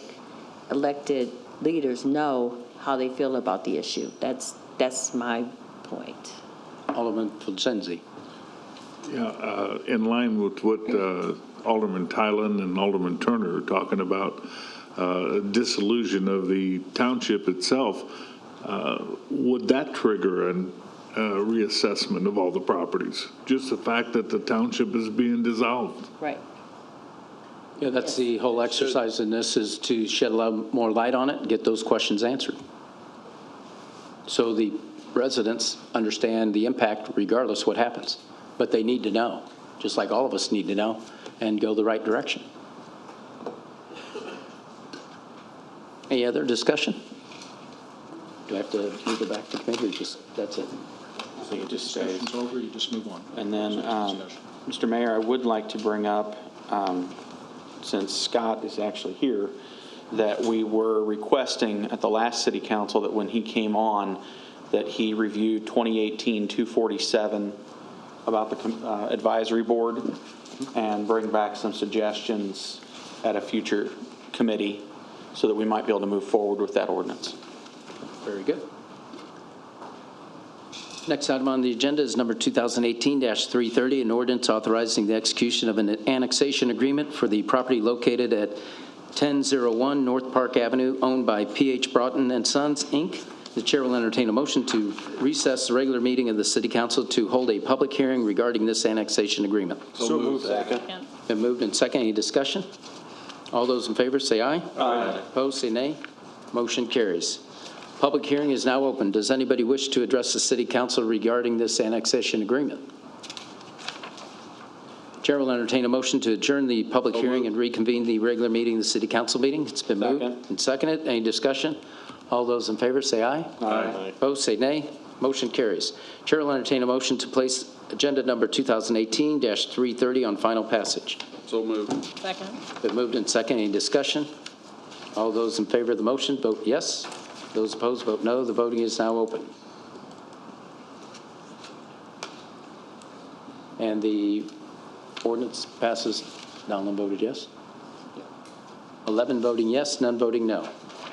elected leaders know how they feel about the issue. That's my point.
Alderman Fulgenzi.
In line with what Alderman Tylen and Alderman Turner are talking about, dissolution of the township itself, would that trigger a reassessment of all the properties? Just the fact that the township is being dissolved?
Right.
Yeah, that's the whole exercise in this, is to shed a lot more light on it and get those questions answered. So the residents understand the impact regardless what happens. But they need to know, just like all of us need to know, and go the right direction. Any other discussion? Do I have to move it back to committee, or just, that's it?
So you just say,
Discussion's over, you just move on.
and then, Mr. Mayor, I would like to bring up, since Scott is actually here, that we were requesting at the last city council that when he came on, that he reviewed 2018-247 about the advisory board and bring back some suggestions at a future committee so that we might be able to move forward with that ordinance.
Very good. Next item on the agenda is number 2018-330, an ordinance authorizing the execution of an annexation agreement for the property located at 1001 North Park Avenue, owned by P.H. Broughton and Sons, Inc. The chair will entertain a motion to recess the regular meeting of the City Council to hold a public hearing regarding this annexation agreement.
So moved. Second.
Been moved and second. Any discussion? All those in favor say aye.
Aye.
Opposed, say nay. Motion carries. Public hearing is now open. Does anybody wish to address the City Council regarding this annexation agreement? Chair will entertain a motion to adjourn the public hearing and reconvene the regular meeting of the City Council meeting. It's been moved and seconded. Any discussion? All those in favor say aye.
Aye.
Opposed, say nay. Motion carries. Chair will entertain a motion to place agenda number 2018-330 on final passage.
So moved.
Second.
Been moved and seconded. Any discussion? All those in favor of the motion, vote yes. Those opposed, vote no. The voting is now open. And the ordinance passes. Donlin voted yes. 11 voting yes, none voting no.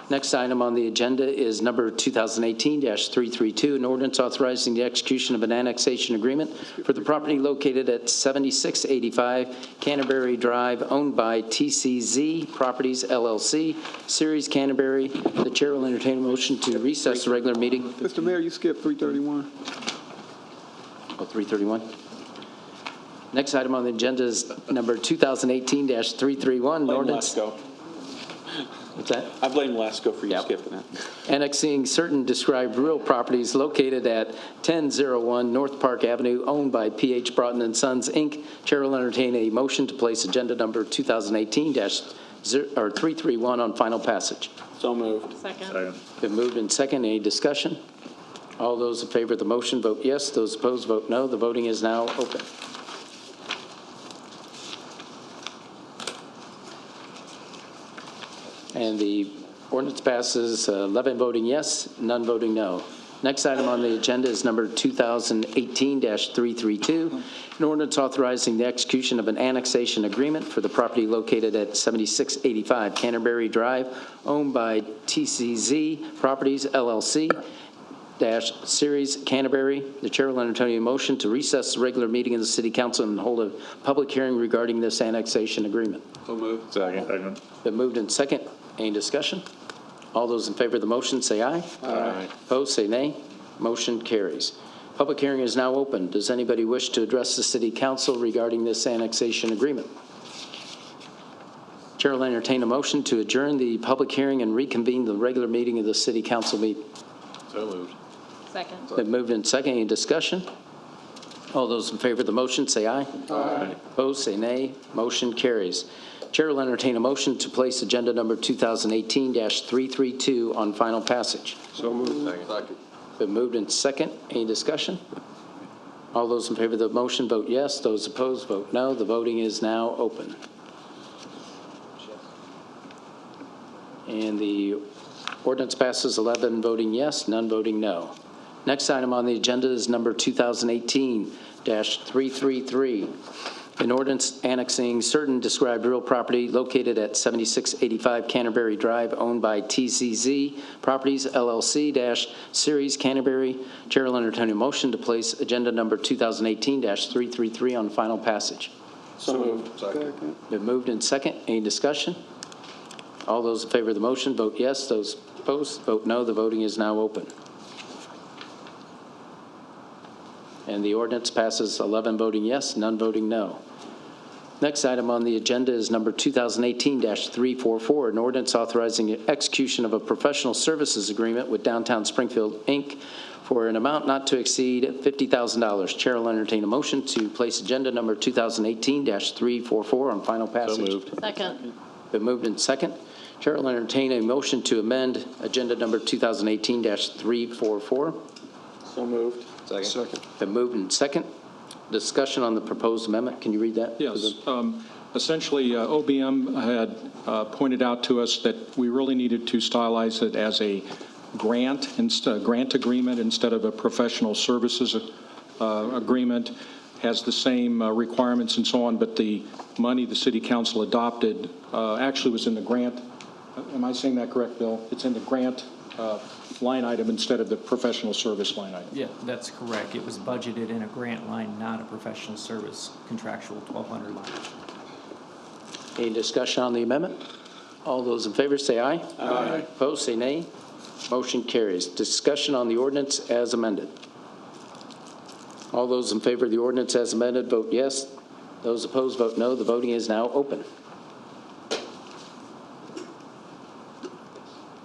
Next item on the agenda is number 2018-332, an ordinance authorizing the execution of an annexation agreement for the property located at 7685 Canterbury Drive, owned by TCZ Properties, LLC, Series Canterbury. The chair will entertain a motion to recess the regular meeting.
Mr. Mayor, you skipped 331.
Oh, 331. Next item on the agenda is number 2018-331, an ordinance. What's that?
I blame Lasco for you skipping that.
Annexing certain described real properties located at 1001 North Park Avenue, owned by P.H. Broughton and Sons, Inc. Chair will entertain a motion to place agenda number 2018-331 on final passage.
So moved.
Second.
Been moved and second. Any discussion? All those in favor of the motion vote yes. Those opposed vote no. The voting is now open. And the ordinance passes 11 voting yes, none voting no. Next item on the agenda is number 2018-332, an ordinance authorizing the execution of an annexation agreement for the property located at 7685 Canterbury Drive, owned by TCZ Properties, LLC, Series Canterbury. The chair will entertain a motion to recess the regular meeting of the City Council and hold a public hearing regarding this annexation agreement.
So moved.
Second.
Been moved and second. Any discussion? All those in favor of the motion say aye.
Aye.
Opposed, say nay. Motion carries. Public hearing is now open. Does anybody wish to address the City Council regarding this annexation agreement? Chair will entertain a motion to adjourn the public hearing and reconvene the regular meeting of the City Council meeting.
So moved.
Second.
Been moved and second. Any discussion? All those in favor of the motion say aye.
Aye.
Opposed, say nay. Motion carries. Chair will entertain a motion to place agenda number 2018-332 on final passage.
So moved. Second.
Been moved and second. Any discussion? All those in favor of the motion vote yes. Those opposed vote no. The voting is now open. And the ordinance passes 11 voting yes, none voting no. Next item on the agenda is number 2018-333, An ordinance annexing certain described real property located at 7685 Canterbury Drive, owned by TCZ Properties LLC Series Canterbury. Chair will entertain a motion to place agenda number 2018-333 on final passage.
So moved. Second.
Been moved and second. Any discussion? All those in favor of the motion, vote yes. Those opposed, vote no. The voting is now open. And the ordinance passes 11 voting yes, none voting no. Next item on the agenda is number 2018-344, an ordinance authorizing execution of a professional services agreement with Downtown Springfield, Inc. for an amount not to exceed $50,000. Chair will entertain a motion to place agenda number 2018-344 on final passage.
So moved.
Second.
Been moved and second. Chair will entertain a motion to amend agenda number 2018-344.
So moved. Second.
Been moved and second. Discussion on the proposed amendment. Can you read that?
Yes. Essentially, OBM had pointed out to us that we really needed to stylize it as a grant agreement instead of a professional services agreement. Has the same requirements and so on, but the money the City Council adopted actually was in the grant. Am I saying that correct, Bill? It's in the grant line item instead of the professional service line item.
Yeah, that's correct. It was budgeted in a grant line, not a professional service contractual 1,200 line.
Any discussion on the amendment? All those in favor say aye. Aye. Opposed, say nay. Motion carries. Discussion on the ordinance as amended. All those in favor of the ordinance as amended, vote yes. Those opposed, vote no. The voting is now open.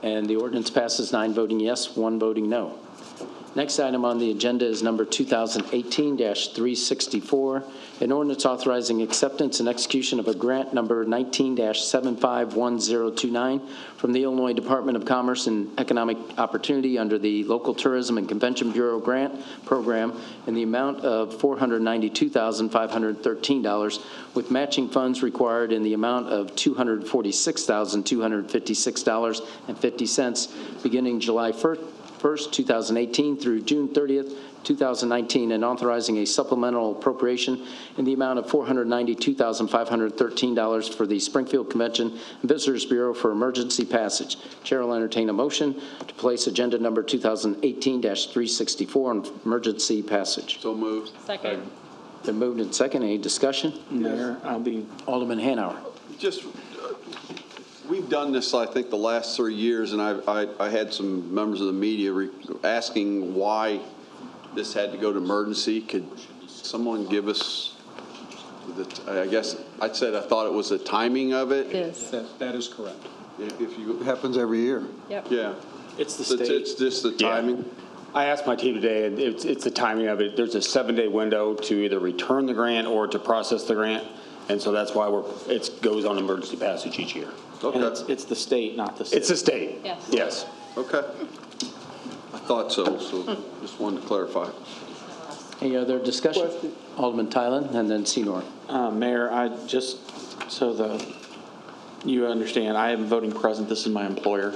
And the ordinance passes 9 voting yes, 1 voting no. Next item on the agenda is number 2018-364, an ordinance authorizing acceptance and execution of a grant number 19-751029 from the Illinois Department of Commerce and Economic Opportunity under the Local Tourism and Convention Bureau Grant Program in the amount of $492,513, with matching funds required in the amount of $246,256.50, beginning July 1st, 2018 through June 30th, 2019, and authorizing a supplemental appropriation in the amount of $492,513 for the Springfield Convention and Visitors Bureau for emergency passage. Chair will entertain a motion to place agenda number 2018-364 on emergency passage.
So moved.
Second.
Been moved and second. Any discussion?
Mayor, I'll be.
Alderman Hanauer.
Just, we've done this, I think, the last 3 years, and I had some members of the media asking why this had to go to emergency. Could someone give us, I guess, I thought it was the timing of it.
Yes.
That is correct.
If you,
It happens every year.
Yep.
yeah.
It's the state.
It's just the timing.
I asked my team today, and it's the timing of it. There's a 7-day window to either return the grant or to process the grant, and so that's why it goes on emergency passage each year.
Okay.
And it's the state, not the city.
It's the state.
Yes.
Yes.
Okay. I thought so just wanted to clarify.
Any other discussion? Alderman Tylen and then Senor.
Mayor, so you understand, I am voting present. This is my employer.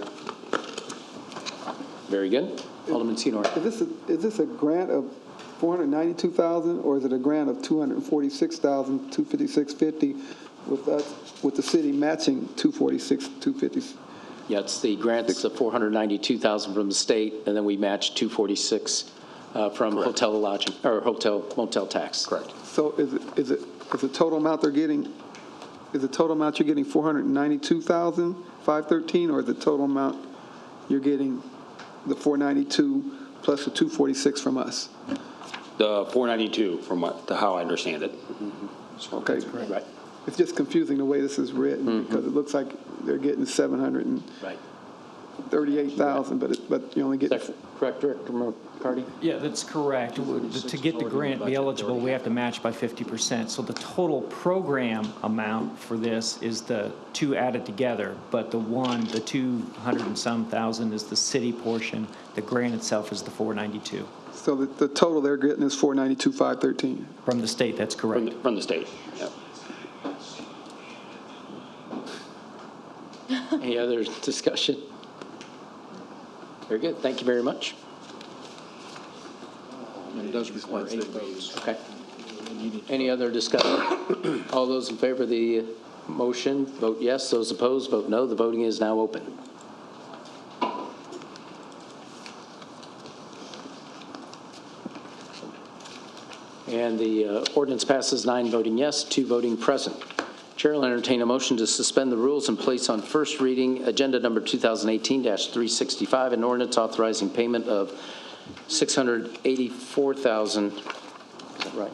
Very good. Alderman Senor.
Is this a grant of $492,000, or is it a grant of $246,256.50 with the city matching $246,250?
Yeah, it's the grants of $492,000 from the state, and then we match $246 from hotel lodging or motel tax.
Correct.
So is the total amount they're getting? Is the total amount you're getting $492,513, or is the total amount you're getting the $492 plus the $246 from us?
The 492 from how I understand it.
Okay.
Right.
It's just confusing the way this is written, because it looks like they're getting $738,000, but you only get.
Is that correct, Director McCarty?
Yeah, that's correct. To get the grant be eligible, we have to match by 50%. So the total program amount for this is the two added together, but the 200 and some thousand is the city portion. The grant itself is the 492.
So the total they're getting is $492,513.
From the state, that's correct.
From the state. Yep.
Any other discussion? Very good. Thank you very much.
It does require 8 votes.
Okay.
And you need
Any other discussion? All those in favor of the motion, vote yes. Those opposed, vote no. The voting is now open. And the ordinance passes 9 voting yes, 2 voting present. Chair will entertain a motion to suspend the rules and place on first reading agenda number 2018-365, an ordinance authorizing payment of $684,000. Is that right?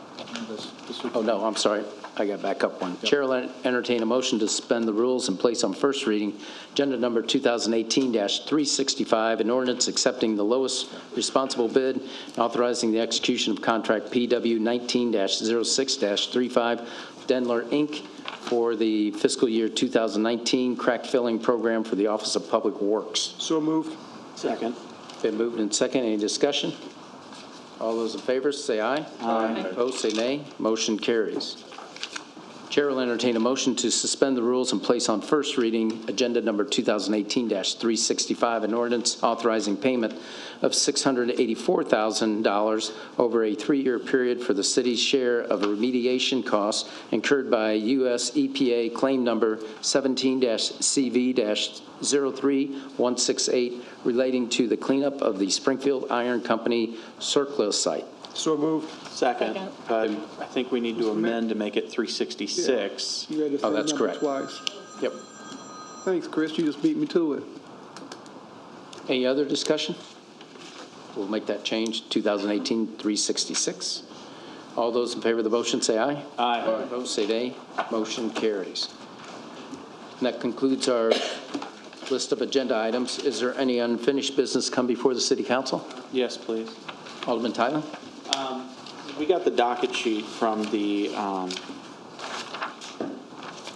Oh, no, I'm sorry. I got back up one. Chair will entertain a motion to suspend the rules and place on first reading agenda number 2018-365, an ordinance accepting the lowest responsible bid and authorizing the execution of contract PW 19-06-35 Denler, Inc. for the fiscal year 2019 crack filling program for the Office of Public Works.
So moved.
Second.
Been moved and second. Any discussion? All those in favor say aye. Aye. Opposed say nay. Motion carries. Chair will entertain a motion to suspend the rules and place on first reading agenda number 2018-365, an ordinance authorizing payment of $684,000 over a 3-year period for the city's share of remediation costs incurred by U.S. EPA claim number 17-CV-03168 relating to the cleanup of the Springfield Iron Company surplus site.
So moved.
Second. I think we need to amend to make it 366.
You had the same
that's
number
correct.
twice.
Yep.
Thanks, Chris. You just beat me to it.
Any other discussion? We'll make that change, 2018-366. All those in favor of the motion say aye.
Aye.
Opposed say nay. Motion carries. And that concludes our list of agenda items. Is there any unfinished business come before the City Council?
Yes, please.
Alderman Tyler?
We got the docket sheet from the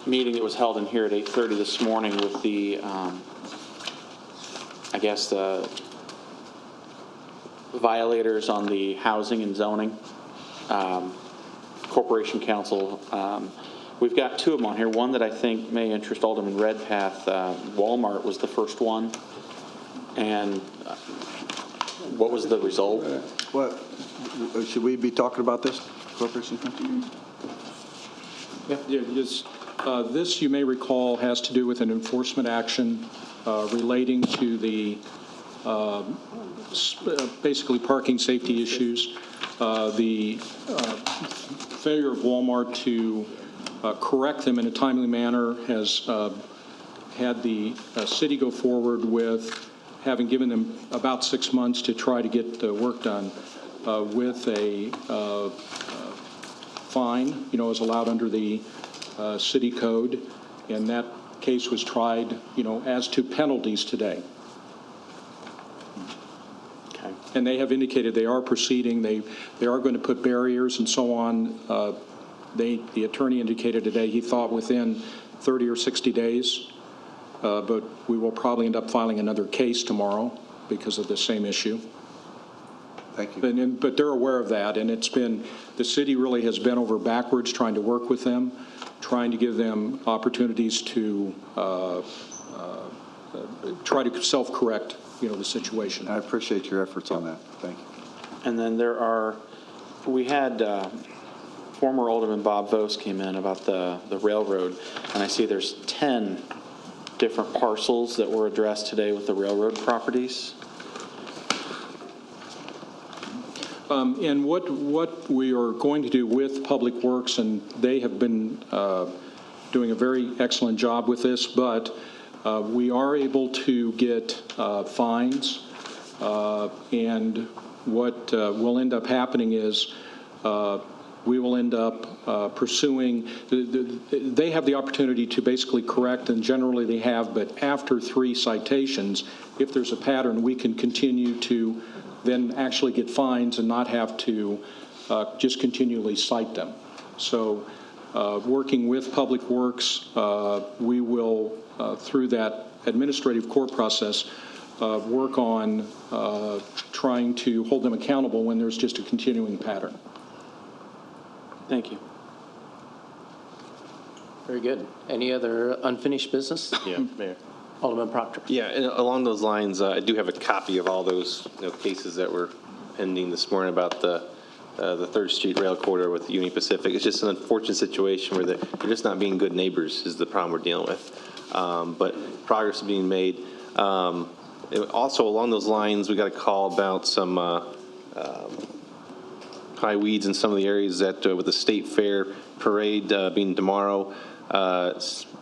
meeting that was held in here at 8:30 this morning with the, I guess, the violators on the housing and zoning corporation council. We've got 2 of them on here. One that I think may interest Alderman Redpath. Walmart was the first one. And what was the result?
What, should we be talking about this, Corporation Council?
Yeah, this, you may recall, has to do with an enforcement action relating to the basically parking safety issues. The failure of Walmart to correct them in a timely manner has had the city go forward with having given them about 6 months to try to get the work done with a fine, as allowed under the city code. And that case was tried, as to penalties today.
Okay.
And they have indicated they are proceeding. They are going to put barriers and so on. The attorney indicated today he thought within 30 or 60 days. But we will probably end up filing another case tomorrow because of the same issue.
Thank you.
But they're aware of that, and the city really has bent over backwards trying to work with them, trying to give them opportunities to try to self-correct, the situation.
I appreciate your efforts on that. Thank you.
And then we had former Alderman Bob Vos came in about the railroad, and I see there's 10 different parcels that were addressed today with the railroad properties.
And what we are going to do with Public Works, and they have been doing a very excellent job with this, but we are able to get fines, and what will end up happening is we will end up pursuing, they have the opportunity to basically correct, and generally they have, but after 3 citations, if there's a pattern, we can continue to then actually get fines and not have to just continually cite them. So working with Public Works, we will, through that administrative court process, work on trying to hold them accountable when there's just a continuing pattern.
Thank you.
Very good. Any other unfinished business?
Yeah, Mayor.
Alderman Proctor.
Yeah, and along those lines, I do have a copy of all those cases that were pending this morning about the the 3rd Street Rail Corridor with Union Pacific. It's just an unfortunate situation where they're just not being good neighbors is the problem we're dealing with. But progress is being made. Also, along those lines, we got a call about some high weeds in some of the areas that with the State Fair parade being tomorrow.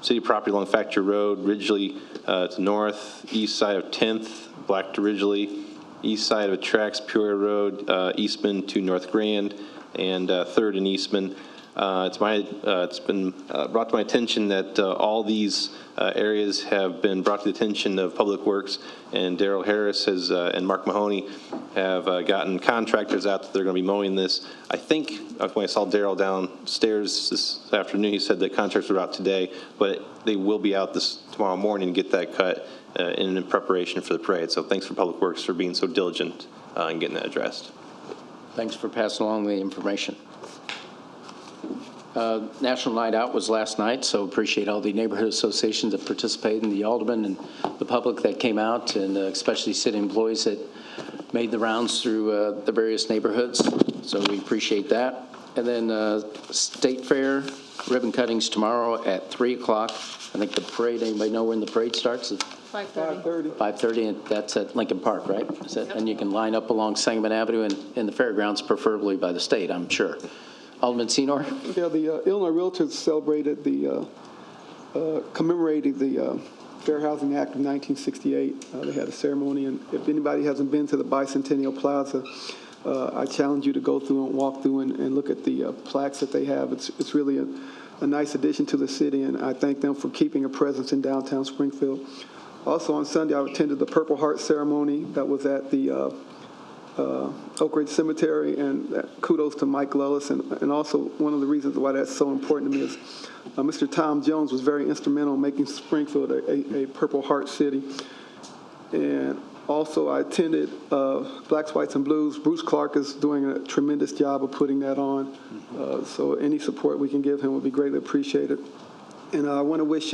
City property along Factory Road, Ridgely to north, east side of 10th, Black to Ridgely, east side of Trax, Peoria Road, Eastman to North Grand, and 3rd and Eastman. It's been brought to my attention that all these areas have been brought to the attention of Public Works, and Darrell Harris has and Mark Mahoney have gotten contractors out that they're going to be mowing this. I think when I saw Darrell downstairs this afternoon, he said that contractors are out today, but they will be out this tomorrow morning to get that cut in preparation for the parade. So thanks for Public Works for being so diligent in getting that addressed.
Thanks for passing along the information. National Night Out was last night, so appreciate all the neighborhood associations that participated, and the aldermen and the public that came out, and especially city employees that made the rounds through the various neighborhoods. So we appreciate that. And then State Fair, ribbon cuttings tomorrow at 3 o'clock. I think the parade, anybody know when the parade starts?
5:30.
5:30, and that's at Lincoln Park, right? Is that, and you can line up along Sangamon Avenue and in the fairgrounds, preferably by the state, I'm sure. Alderman Senor?
Yeah, the Illinois Realtors celebrated commemorated the Fair Housing Act of 1968. They had a ceremony, and if anybody hasn't been to the Bicentennial Plaza, I challenge you to go through and walk through and look at the plaques that they have. It's really a nice addition to the city, and I thank them for keeping a presence in downtown Springfield. Also on Sunday, I attended the Purple Heart ceremony that was at the Oak Ridge Cemetery, and kudos to Mike Lellis. And also one of the reasons why that's so important to me is Mr. Tom Jones was very instrumental in making Springfield a Purple Heart city. And also I attended Blacks, Whites, and Blues. Bruce Clark is doing a tremendous job of putting that on. So any support we can give him would be greatly appreciated. And I want to wish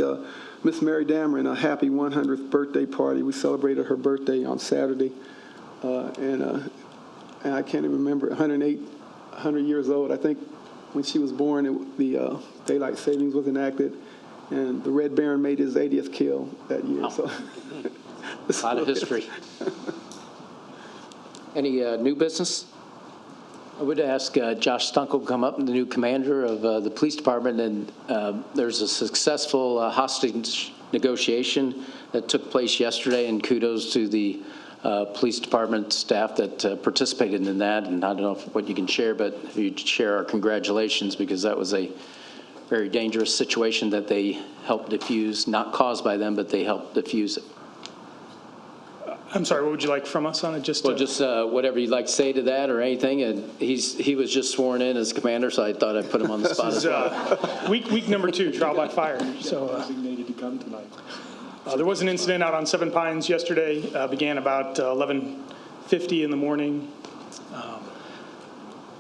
Miss Mary Dameron a happy 100th birthday party. We celebrated her birthday on Saturday. And I can't even remember, 100 years old. I think when she was born, the daylight savings was enacted, and the Red Baron made his 80th kill that year. So,
a lot of history. Any new business? I would ask Josh Stunkel to come up, the new commander of the police department, and there's a successful hostage negotiation that took place yesterday, and kudos to the police department staff that participated in that. And I don't know what you can share, but if you'd share our congratulations, because that was a very dangerous situation that they helped diffuse, not caused by them, but they helped diffuse it.
I'm sorry, what would you like from us on it? Just
whatever you'd like to say to that or anything. And he was just sworn in as commander, so I thought I'd put him on the spot as well.
Week number 2, trial by fire. So
Designated to come tonight.
there was an incident out on Seven Pines yesterday. Began about 11:50 in the morning.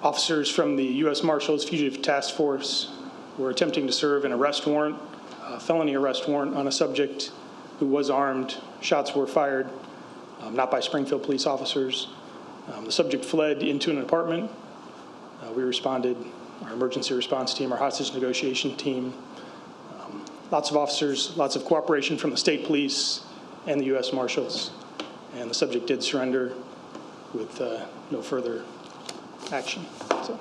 Officers from the U.S. Marshals Fugitive Task Force were attempting to serve an arrest warrant, felony arrest warrant, on a subject who was armed. Shots were fired. Not by Springfield police officers. The subject fled into an apartment. We responded, our emergency response team, our hostage negotiation team. Lots of officers, lots of cooperation from the state police and the U.S. Marshals. And the subject did surrender with no further action. So.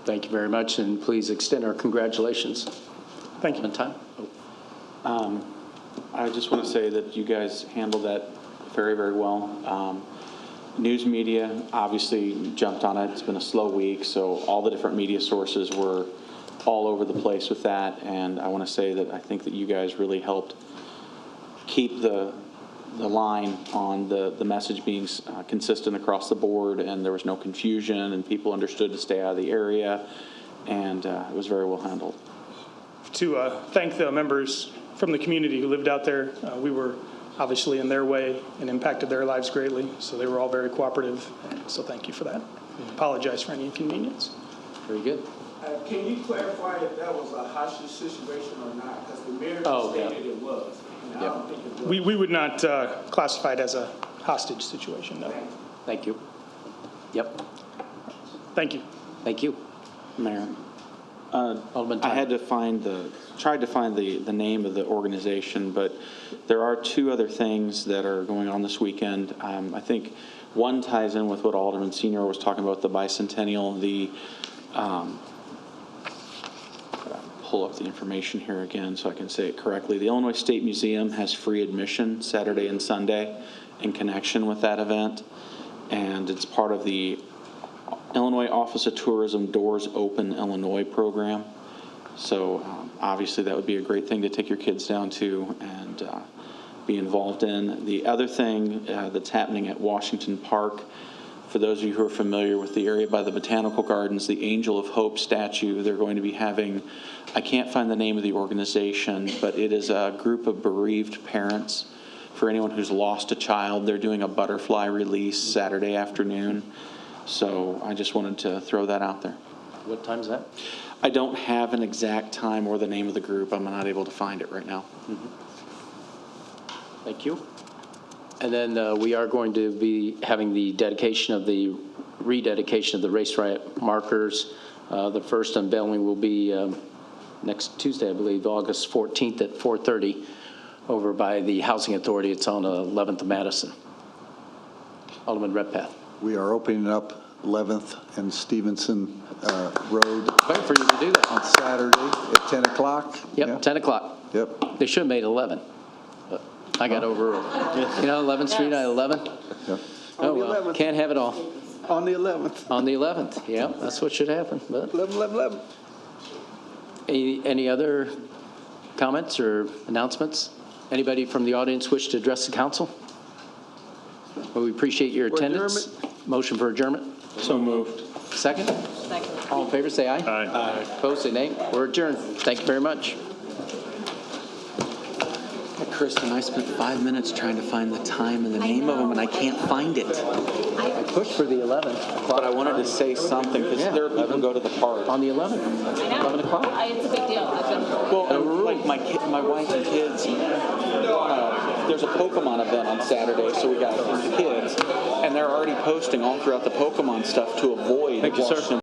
Thank you very much, and please extend our congratulations.
Thank you.
On time.
I just want to say that you guys handled that very, very well. News media obviously jumped on it. It's been a slow week, so all the different media sources were all over the place with that. And I want to say that I think that you guys really helped keep the line on the message being consistent across the board, and there was no confusion, and people understood to stay out of the area, and it was very well handled.
To thank the members from the community who lived out there, we were obviously in their way and impacted their lives greatly, so they were all very cooperative, so thank you for that. I apologize for any inconvenience.
Very good.
Can you clarify if that was a hostage situation or not? Because the mayor stated it was. And I don't think it was.
We would not classify it as a hostage situation, no.
Thank you. Yep.
Thank you.
Thank you.
Mayor,
Alderman
I
Tyler.
had to tried to find the name of the organization, but there are two other things that are going on this weekend. I think one ties in with what Alderman Senior was talking about, the bicentennial, pull up the information here again so I can say it correctly. The Illinois State Museum has free admission Saturday and Sunday in connection with that event, and it's part of the Illinois Office of Tourism Doors Open Illinois program. So obviously that would be a great thing to take your kids down to and be involved in. The other thing that's happening at Washington Park, for those of you who are familiar with the area by the Botanical Gardens, the Angel of Hope statue, they're going to be having, I can't find the name of the organization, but it is a group of bereaved parents. For anyone who's lost a child, they're doing a butterfly release Saturday afternoon. So I just wanted to throw that out there.
What time is that?
I don't have an exact time or the name of the group. I'm not able to find it right now.
Thank you. And then we are going to be having the rededication of the race riot markers. The first unveiling will be next Tuesday, I believe, August 14th at 4:30 over by the Housing Authority. It's on 11th and Madison. Alderman Redpath.
We are opening up 11th and Stevenson Road.
Wait for you to do that.
On Saturday at 10 o'clock.
Yep,
Yeah.
10 o'clock.
Yep.
They should have made 11. But I got overruled. You know, 11th Street at 11?
Yep.
Oh, well, can't have it all.
On the 11th.
On the 11th, yeah, that's what should happen. But
11.
any other comments or announcements? Anybody from the audience wish to address the council? Well, we appreciate your attendance. Motion for adjournment?
So moved.
Second?
Second.
All in favor, say aye.
Aye.
Opposed, say nay. We're adjourned. Thank you very much.
Kristen, I spent 5 minutes trying to find the time and the name of them, and I can't find it.
I pushed for the 11th.
But I wanted to say something, because there are people who go to the park.
On the 11th. 11 o'clock?
It's a big deal.
Well, like my wife and kids, there's a Pokemon event on Saturday, so we got kids, and they're already posting all throughout the Pokemon stuff to avoid
Thank you, sir.
Washington